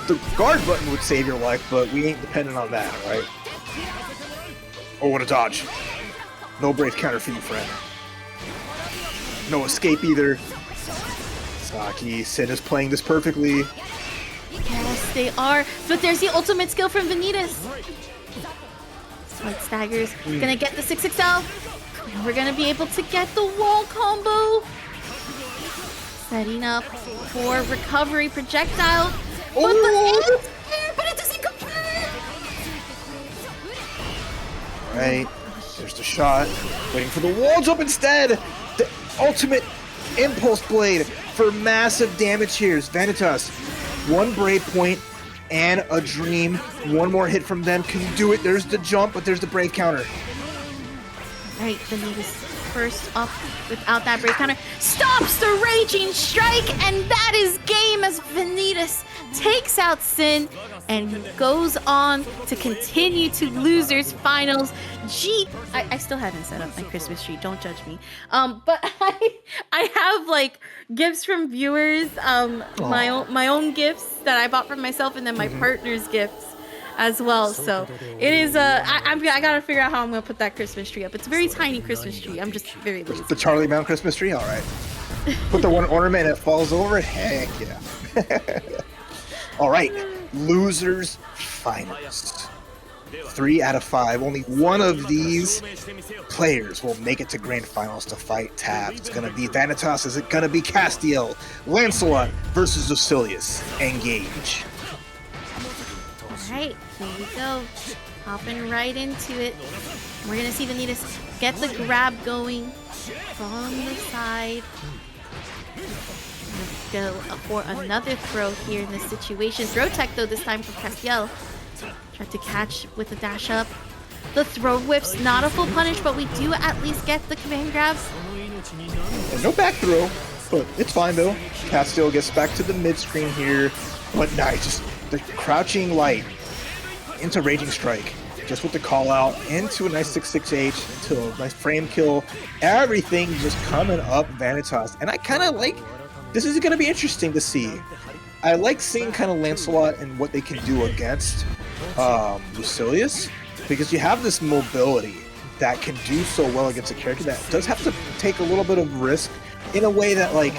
The guard button would save your life, but we ain't dependent on that, right? Oh, what a dodge. No brave counter for you, friend. No escape either. Saki, Synn is playing this perfectly. Yes, they are. But there's the ultimate skill from Vanitasz. Slight staggers. Gonna get the 6XL. And we're gonna be able to get the wall combo. Setting up for recovery projectile. But it doesn't complete. Right, there's the shot. Waiting for the wall jump instead. The ultimate impulse blade for massive damage here. Vanitasz, one brave point and a dream. One more hit from them can do it. There's the jump, but there's the brave counter. Right, Vanitasz first up without that brave counter. Stops the raging strike, and that is game as Vanitasz takes out Synn and goes on to continue to losers finals. I still haven't set up my Christmas tree, don't judge me. But I have like gifts from viewers, my own gifts that I bought for myself, and then my partner's gifts as well. So it is I gotta figure out how I'm gonna put that Christmas tree up. It's a very tiny Christmas tree. I'm just very lazy. The Charlie Brown Christmas tree? Alright. Put the one ornament and it falls over. Heck yeah. Alright. Losers finals. 3 out of 5. Only one of these players will make it to grand finals to fight Tab. It's gonna be Vanitasz. Is it gonna be Castiel? Lancelot versus Lucilius. Engage. Alright, here we go. Hopping right into it. We're gonna see Vanitasz get the grab going from the side. Go for another throw here in this situation. Throw tech though this time from Castiel. Tried to catch with a dash up. The throw whip's not a full punish, but we do at least get the command grab. And no back throw, but it's fine though. Castiel gets back to the mid screen here, but nice. Just the crouching light into Raging Strike, just with the call out into a nice 6-6H, into a nice frame kill. Everything just coming up Vanitasz, and I kind of like. This is going to be interesting to see. I like seeing kind of Lancelot and what they can do against Lucilius, because you have this mobility that can do so well against a character that does have to take a little bit of risk in a way that like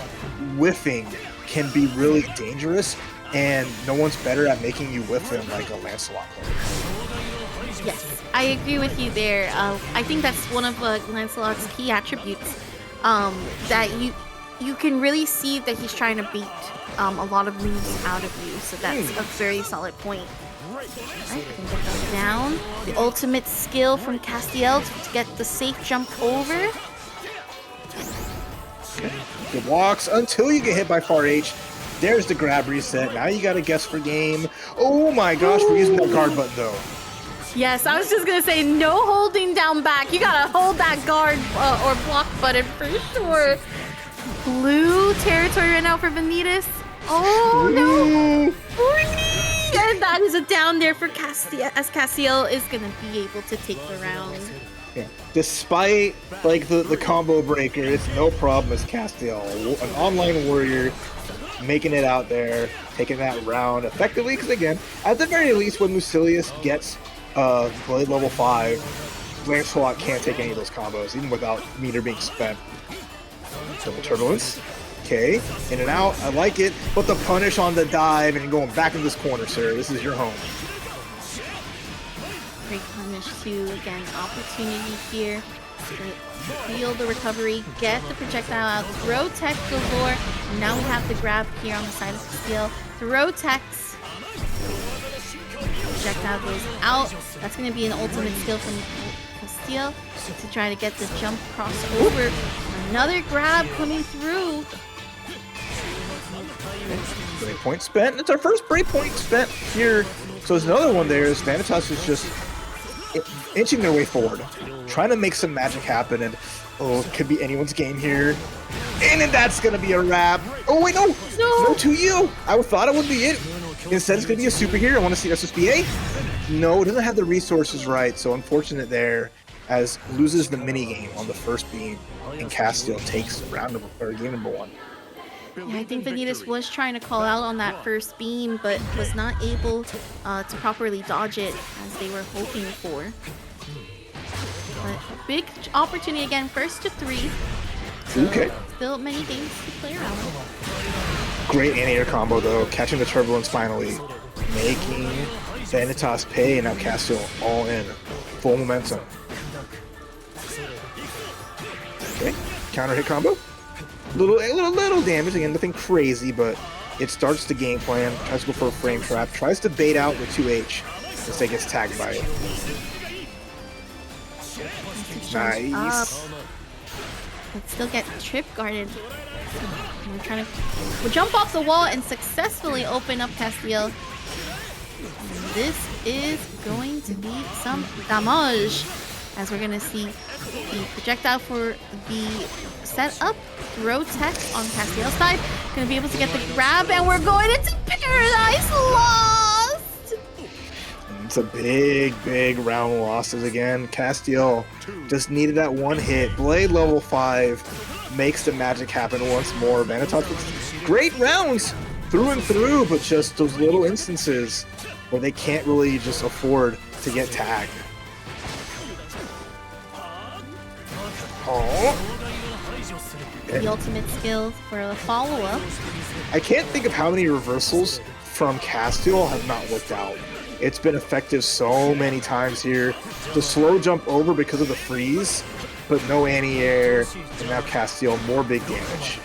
whiffing can be really dangerous, and no one's better at making you whiff him like a Lancelot player. Yes, I agree with you there. I think that's one of Lancelot's key attributes, that you can really see that he's trying to beat a lot of moves out of you, so that's a very solid point. Alright, we can get them down. The ultimate skill from Castiel to get the safe jump over. Okay. Good walks until you get hit by Far H. There's the grab reset. Now you gotta guess for game. Oh my gosh, we're using that guard button though. Yes, I was just gonna say no holding down back. You gotta hold that guard or block button for sure. Blue territory right now for Vanitasz. Oh no! And that is a down there for Castiel, as Castiel is gonna be able to take the round. Yeah. Despite like the combo breaker, it's no problem as Castiel, an online warrior, making it out there, taking that round effectively. Because again, at the very least, when Lucilius gets blade level 5, Lancelot can't take any of those combos, even without meter being spent. So the turbulence, okay, in and out, I like it, but the punish on the dive and going back in this corner, sir. This is your home. Great punish too. Again, opportunity here. Feel the recovery, get the projectile out, throw tech galore. Now we have the grab here on the side of Castiel. Throw techs. Projectile goes out. That's going to be an ultimate skill from Castiel to try to get the jump crossover. Another grab coming through. Brave point spent. It's our first brave point spent here. So there's another one there. Vanitasz is just inching their way forward, trying to make some magic happen, and it could be anyone's game here. And then that's gonna be a wrap. Oh wait, no to you. I thought it would be it. Instead, it's gonna be a superhero. I want to see SSBA. No, it doesn't have the resources right. So unfortunate there, as loses the mini game on the first beam, and Castiel takes game number 1. Yeah, I think Vanitasz was trying to call out on that first beam, but was not able to properly dodge it as they were hoping for. But big opportunity again, first to 3. So okay. Still many games to play around. Great anti-air combo though, catching the turbulence finally, making Vanitasz pay, and now Castiel all in, full momentum. Okay, counter hit combo. Little damage, again, nothing crazy, but it starts the game plan. Tries to go for a frame trap, tries to bait out with 2H. Instead gets tagged by it. Nice. But still get trip guarded. We're trying to jump off the wall and successfully open up Castiel. This is going to be some damage, as we're going to see the projectile for the setup throw tech on Castiel's side. Going to be able to get the grab, and we're going into Paradise Lost! It's a big round losses again. Castiel just needed that one hit. Blade level 5 makes the magic happen once more. Vanitasz with great rounds through and through, but just those little instances where they can't really just afford to get tagged. Oh. The ultimate skill for a follow-up. I can't think of how many reversals from Castiel have not worked out. It's been effective so many times here. The slow jump over because of the freeze, but no anti-air, and now Castiel more big damage.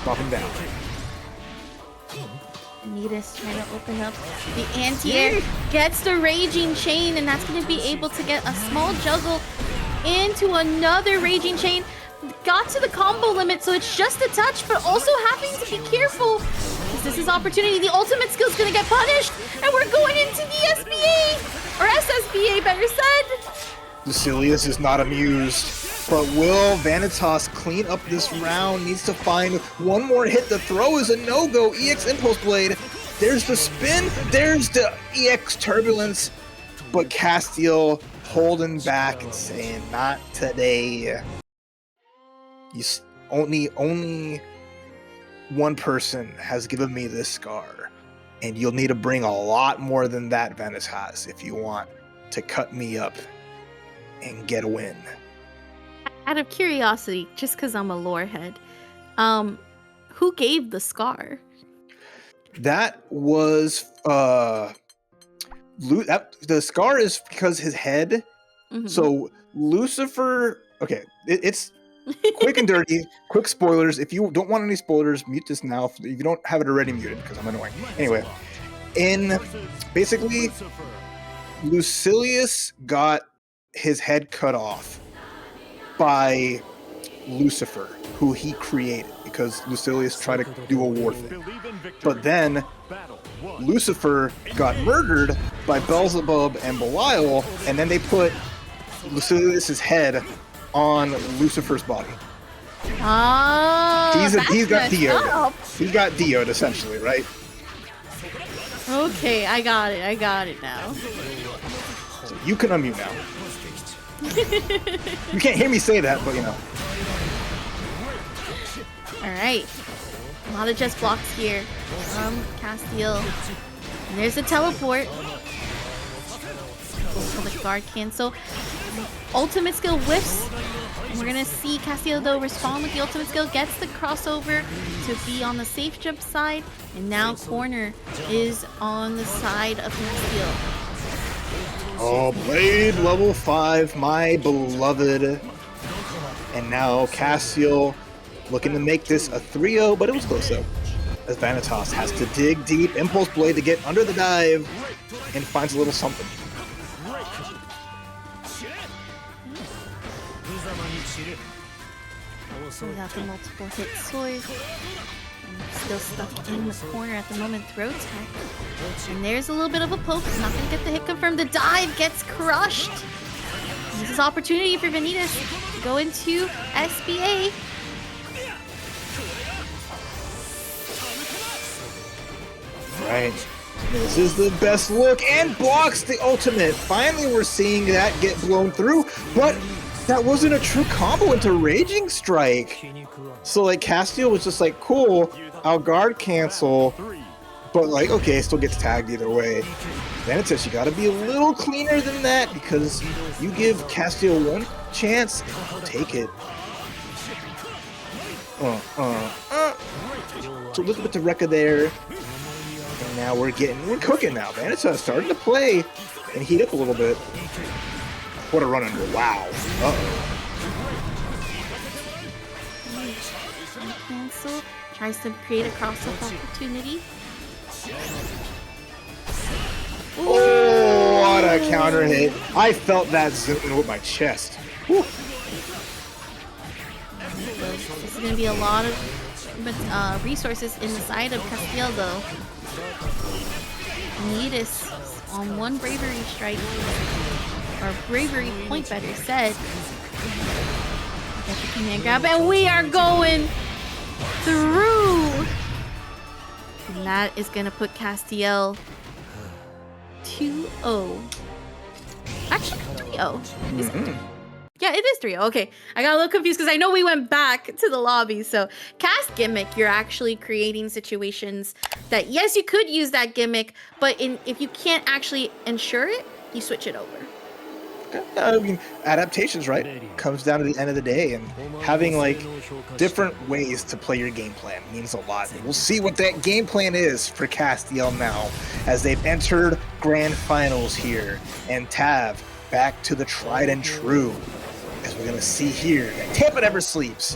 Dropping down. Vanitasz trying to open up the anti-air, gets the Raging Chain, and that's going to be able to get a small juggle into another Raging Chain. Got to the combo limit, so it's just a touch, but also having to be careful. This is opportunity. The ultimate skill is going to get punished, and we're going into the SBA, or SSBA better said. Lucilius is not amused, but will Vanitasz clean up this round? Needs to find one more hit. The throw is a no-go. EX Impulse Blade. There's the spin. There's the EX Turbulence. But Castiel holding back and saying, not today. Only one person has given me this scar, and you'll need to bring a lot more than that, Vanitasz, if you want to cut me up and get a win. Out of curiosity, just because I'm a lore head, who gave the scar? That was the scar is because his head. Mm-hmm. So Lucifer. Okay, it's quick and dirty. Quick spoilers. If you don't want any spoilers, mute this now. If you don't have it already muted, because I'm annoying. Anyway, basically, Lucilius got his head cut off by Lucifer, who he created, because Lucilius tried to do a war thing. But then Lucifer got murdered by Beelzebub and Belial, and then they put Lucilius's head on Lucifer's body. He's got Dio'd. He got Dio'd, essentially, right? Okay, I got it now. So you can unmute now. You can't hear me say that, but you know. Alright. A lot of just blocks here from Castiel. And there's a teleport. For the guard cancel. Ultimate skill whiffs. And we're gonna see Castiel though respond with the ultimate skill, gets the crossover to be on the safe jump side, and now corner is on the side of Castiel. Oh, Blade level 5, my beloved. And now Castiel looking to make this a 3-0, but it was close though, as Vanitasz has to dig deep, Impulse Blade to get under the dive, and finds a little something. We have the multiple hit sword. Still stuck in the corner at the moment. Throw tech. And there's a little bit of a poke. Not going to get the hit confirmed. The dive gets crushed. This is opportunity for Vanitasz to go into SBA. Right. This is the best look, and blocks the ultimate. Finally, we're seeing that get blown through, but that wasn't a true combo into Raging Strike. So, like, Castiel was just like, cool, I'll guard cancel, but, like, okay, still gets tagged either way. Vanitasz, you gotta be a little cleaner than that, because you give Castiel one chance, and he'll take it. So, look at the Rekka there. And now we're cooking now. Vanitasz starting to play and heat up a little bit. What a run under. Wow. Uh-oh. Cancel. Tries to create a cross-up opportunity. Oh, what a that counter hit. I felt that zoom with my chest. Whew. This is going to be a lot of resources in the side of Castiel, though. Vanitasz on one bravery strike, or bravery point better said. Get the command grab, and we are going through! And that is going to put Castiel 2-0. Actually, 3-0. Yeah, it is 3-0. Okay, I got a little confused because I know we went back to the lobby. So, cast gimmick, you're actually creating situations that, yes, you could use that gimmick, but if you can't actually ensure it, you switch it over. I mean, adaptations, right? Comes down to the end of the day, and having like different ways to play your game plan means a lot. We'll see what that game plan is for Castiel now, as they've entered grand finals here, and Tav back to the tried and true, as we're gonna see here that TampaNeverSleeps,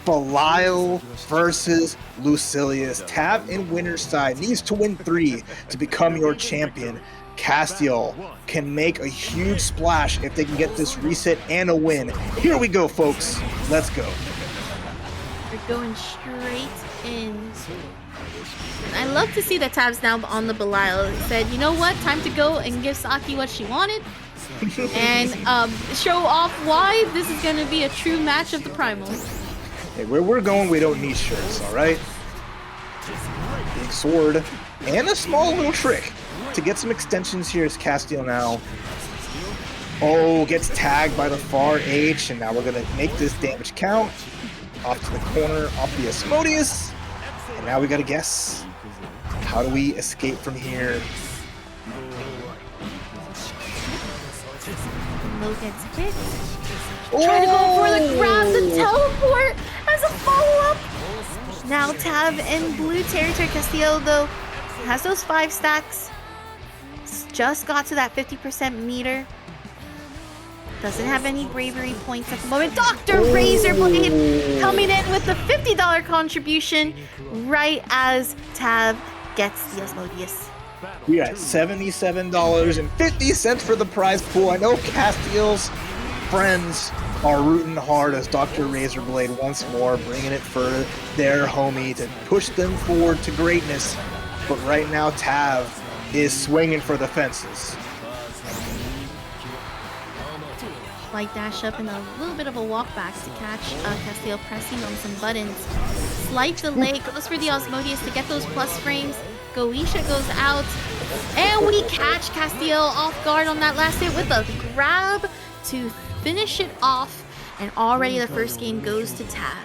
Belial versus Lucilius. Tav in winner's side needs to win 3 to become your champion. Castiel can make a huge splash if they can get this reset and a win. Here we go, folks. Let's go. We're going straight in. I love to see that Tav's now on the Belial. It said, you know what? Time to go and give Saki what she wanted. And show off why this is going to be a true match of the Primals. Hey, where we're going, we don't need shirts, all right? Big sword and a small little trick to get some extensions here is Castiel now. Oh, gets tagged by the far H, and now we're gonna make this damage count. Off to the corner, off the Asmodeus. And now we gotta guess. How do we escape from here? Low gets hit. Trying to go for the grab, the teleport as a follow-up. Now Tav in blue territory. Castiel, though, has those 5 stacks. Just got to that 50% meter. Doesn't have any bravery points at the moment. Dr. Razorblade coming in with the $50 contribution right as Tav gets the Asmodeus. We are at $77.50 for the prize pool. I know Castiel's friends are rooting hard as Dr. Razorblade once more bringing it for their homie to push them forward to greatness. But right now, Tav is swinging for the fences. Light dash up and a little bit of a walk back to catch Castiel pressing on some buttons. Slight delay, goes for the Asmodeus to get those plus frames. Goetia goes out, and we catch Castiel off guard on that last hit with a grab to finish it off, and already the first game goes to Tav.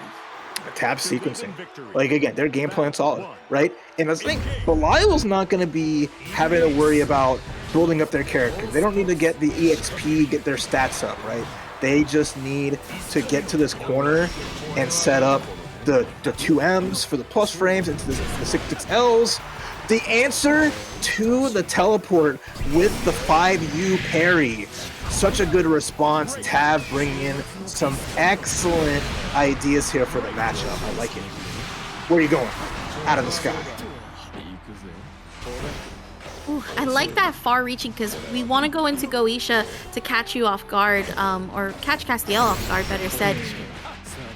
Tav sequencing. Like, again, their game plan's solid, right? And I think Belial's not going to be having to worry about building up their character. They don't need to get the EXP, get their stats up, right? They just need to get to this corner and set up the 2Ms for the plus frames into the 6Ls. The answer to the teleport with the 5U parry. Such a good response. Tav bringing in some excellent ideas here for the matchup. I like it. Where are you going? Out of the sky. Ooh, I like that far reaching because we want to go into Goetia to catch you off guard, or catch Castiel off guard, better said.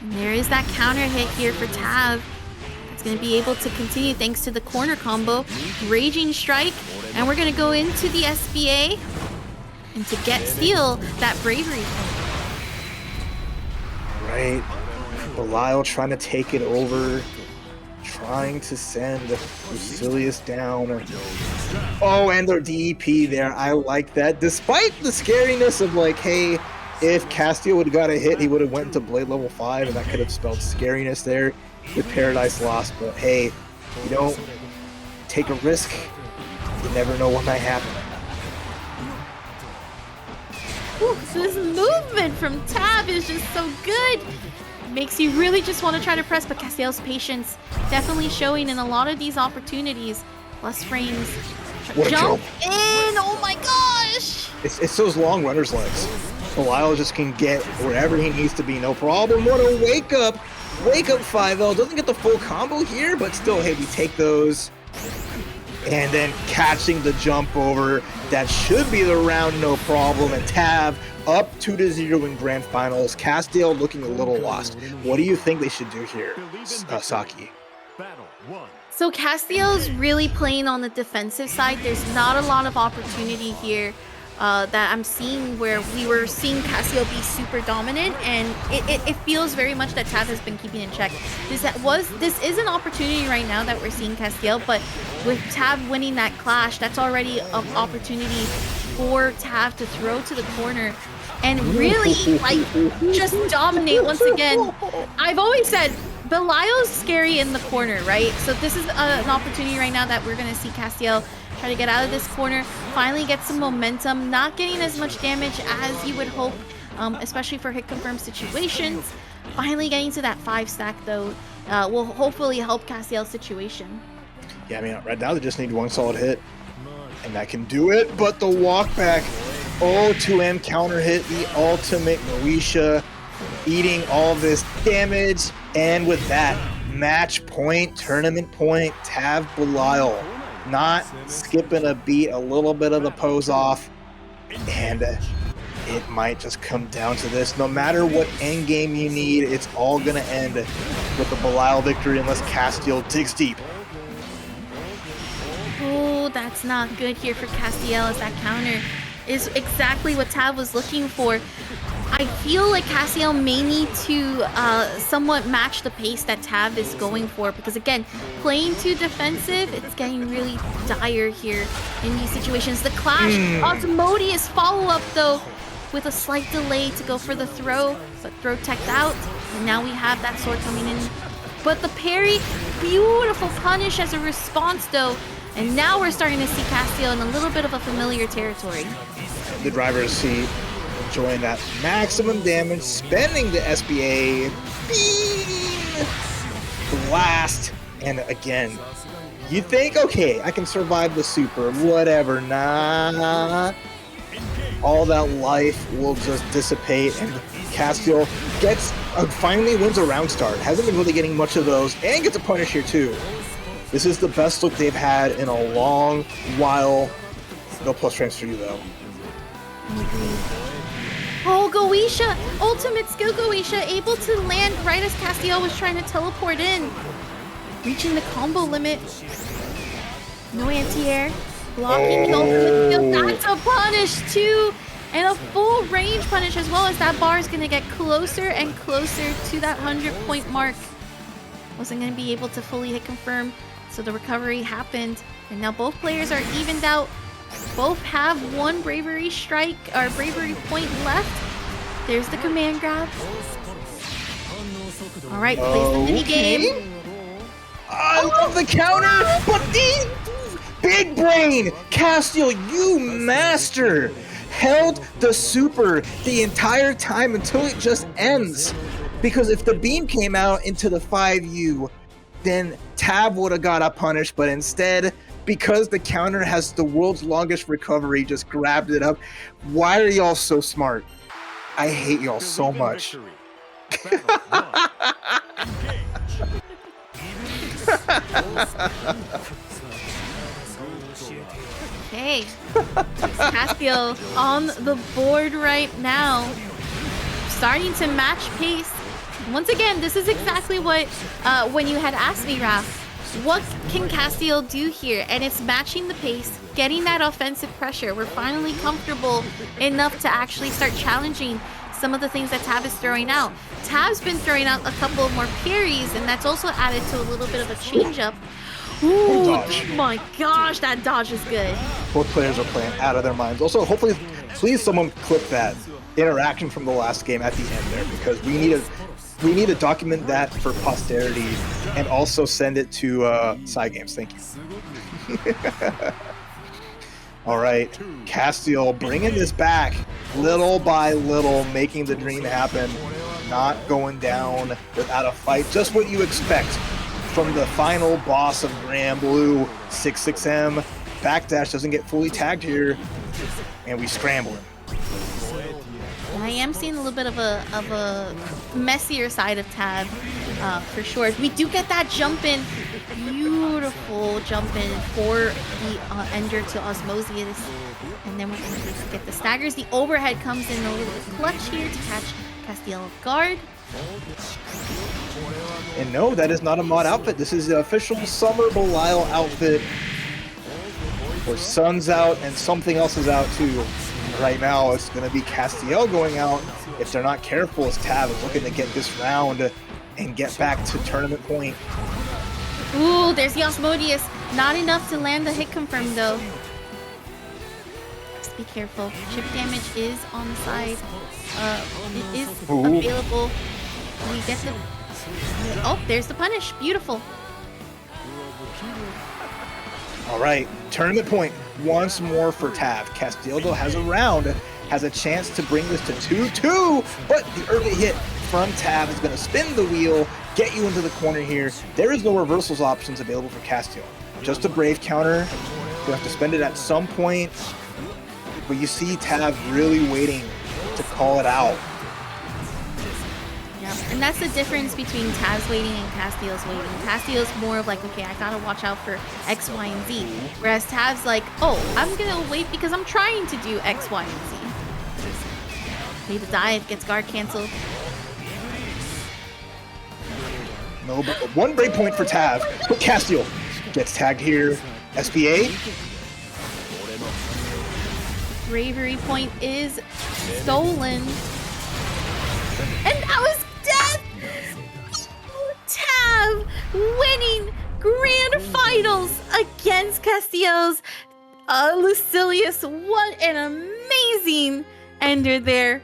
And there is that counter hit here for Tav. It's going to be able to continue thanks to the corner combo. Raging Strike, and we're going to go into the SBA and to steal that bravery point. Right. Belial trying to take it over. Trying to send Lucilius down. Oh, and their DEP there. I like that. Despite the scariness of like, hey, if Castiel would have got a hit, he would have went to Blade level 5, and that could have spelled scariness there with Paradise Lost. But hey, you don't take a risk, you never know what might happen. Ooh, this movement from Tav is just so good. Makes you really just want to try to press, but Castiel's patience definitely showing in a lot of these opportunities. Plus frames. Jump in! Oh my gosh! It's those long runner's legs. Belial just can get wherever he needs to be, no problem. What a wake up! Wake up 5L. Doesn't get the full combo here, but still, hey, we take those. and then catching the jump over. That should be the round, no problem. And Tav up 2-0 in grand finals. Castiel looking a little lost. What do you think they should do here, Saki? Battle 1. So Castiel's really playing on the defensive side. There's not a lot of opportunity here that I'm seeing where we were seeing Castiel be super dominant, and it feels very much that Tav has been keeping in check. This is an opportunity right now that we're seeing Castiel, but with Tav winning that clash, that's already an opportunity for Tav to throw to the corner and really like just dominate once again. I've always said Belial's scary in the corner, right? So this is an opportunity right now that we're going to see Castiel try to get out of this corner, finally get some momentum, not getting as much damage as you would hope, especially for hit confirm situations. Finally getting to that 5-stack though will hopefully help Castiel's situation. Yeah, I mean, right now they just need one solid hit, and that can do it, but the walk back, O2M counter hit, the ultimate Moesha, eating all this damage, and with that, match point, tournament point, Tav Belial. Not skipping a beat, a little bit of the pose off, and it might just come down to this. No matter what endgame you need, it's all going to end with the Belial victory unless Castiel digs deep. Oh, that's not good here for Castiel, as that counter is exactly what Tav was looking for. I feel like Castiel may need to somewhat match the pace that Tav is going for, because again, playing too defensive, it's getting really dire here in these situations. The clash, Osmodeus follow-up though, with a slight delay to go for the throw, but throw teched out, and now we have that sword coming in. But the parry, beautiful punish as a response though, and now we're starting to see Castiel in a little bit of a familiar territory. The driver's seat, enjoying that maximum damage, spending the SBA, beam, blast, and again, you think, okay, I can survive the super, whatever, nah. All that life will just dissipate, and Castiel gets, finally wins a round start. Hasn't been really getting much of those, and gets a punish here too. This is the best look they've had in a long while. No plus frames for you though. Oh, Goetia! Ultimate skill Goetia, able to land right as Castiel was trying to teleport in. Reaching the combo limit. No anti-air. Blocking the ultimate skill. That's a punish too! And a full range punish as well, as that bar is going to get closer and closer to that 100-point mark. Wasn't going to be able to fully hit confirm, so the recovery happened. And now both players are evened out. Both have one bravery strike, or bravery point left. There's the command grab. All right, plays the mini game. I love the counter, but the big brain, Castiel, you master, held the super the entire time until it just ends. Because if the beam came out into the 5U, then Tav would have got a punish, but instead, because the counter has the world's longest recovery, just grabbed it up. Why are y'all so smart? I hate y'all so much. Okay, Castiel on the board right now, starting to match pace. Once again, this is exactly what, when you had asked me, Raph, what can Castiel do here? And it's matching the pace, getting that offensive pressure. We're finally comfortable enough to actually start challenging some of the things that Tav is throwing out. Tav's been throwing out a couple of more parries, and that's also added to a little bit of a change-up. Ooh, oh my gosh, that dodge is good. Both players are playing out of their minds. Also, hopefully, please someone clip that interaction from the last game at the end there, because we need to document that for posterity and also send it to Side Games. Thank you. All right, Castiel bringing this back little by little, making the dream happen, not going down without a fight. Just what you expect from the final boss of Granblue, 66M. Backdash doesn't get fully tagged here, and we scramble him. I am seeing a little bit of a messier side of Tav for sure. We do get that jump in. Beautiful jump in for the Ender to Osmosius. And then we're going to get the staggers. The overhead comes in a little bit clutch here to catch Castiel off guard. And no, that is not a mod outfit. This is the official Summer Belial outfit. Where Sun's out and something else is out too. Right now, it's going to be Castiel going out. If they're not careful, as Tav is looking to get this round and get back to tournament point. Ooh, there's the Osmodius. Not enough to land the hit confirm though. Just be careful. Chip damage is on the side. It is available. We get the... Oh, there's the punish. Beautiful. All right, tournament point once more for Tav. Castiel though has a round, has a chance to bring this to 2-2, but the early hit from Tav is going to spin the wheel, get you into the corner here. There is no reversals options available for Castiel. Just a Brave counter. You have to spend it at some point, but you see Tav really waiting to call it out. Yeah, and that's the difference between Tav's waiting and Castiel's waiting. Castiel's more of like, okay, I gotta watch out for X, Y, and Z. Whereas Tav's like, oh, I'm gonna wait because I'm trying to do X, Y, and Z. Okay, the dive gets guard canceled. No, but one break point for Tav, but Castiel gets tagged here. SPA. Bravery point is stolen. And that was death! Tav winning grand finals against Castiel's Lucilius. What an amazing ender there.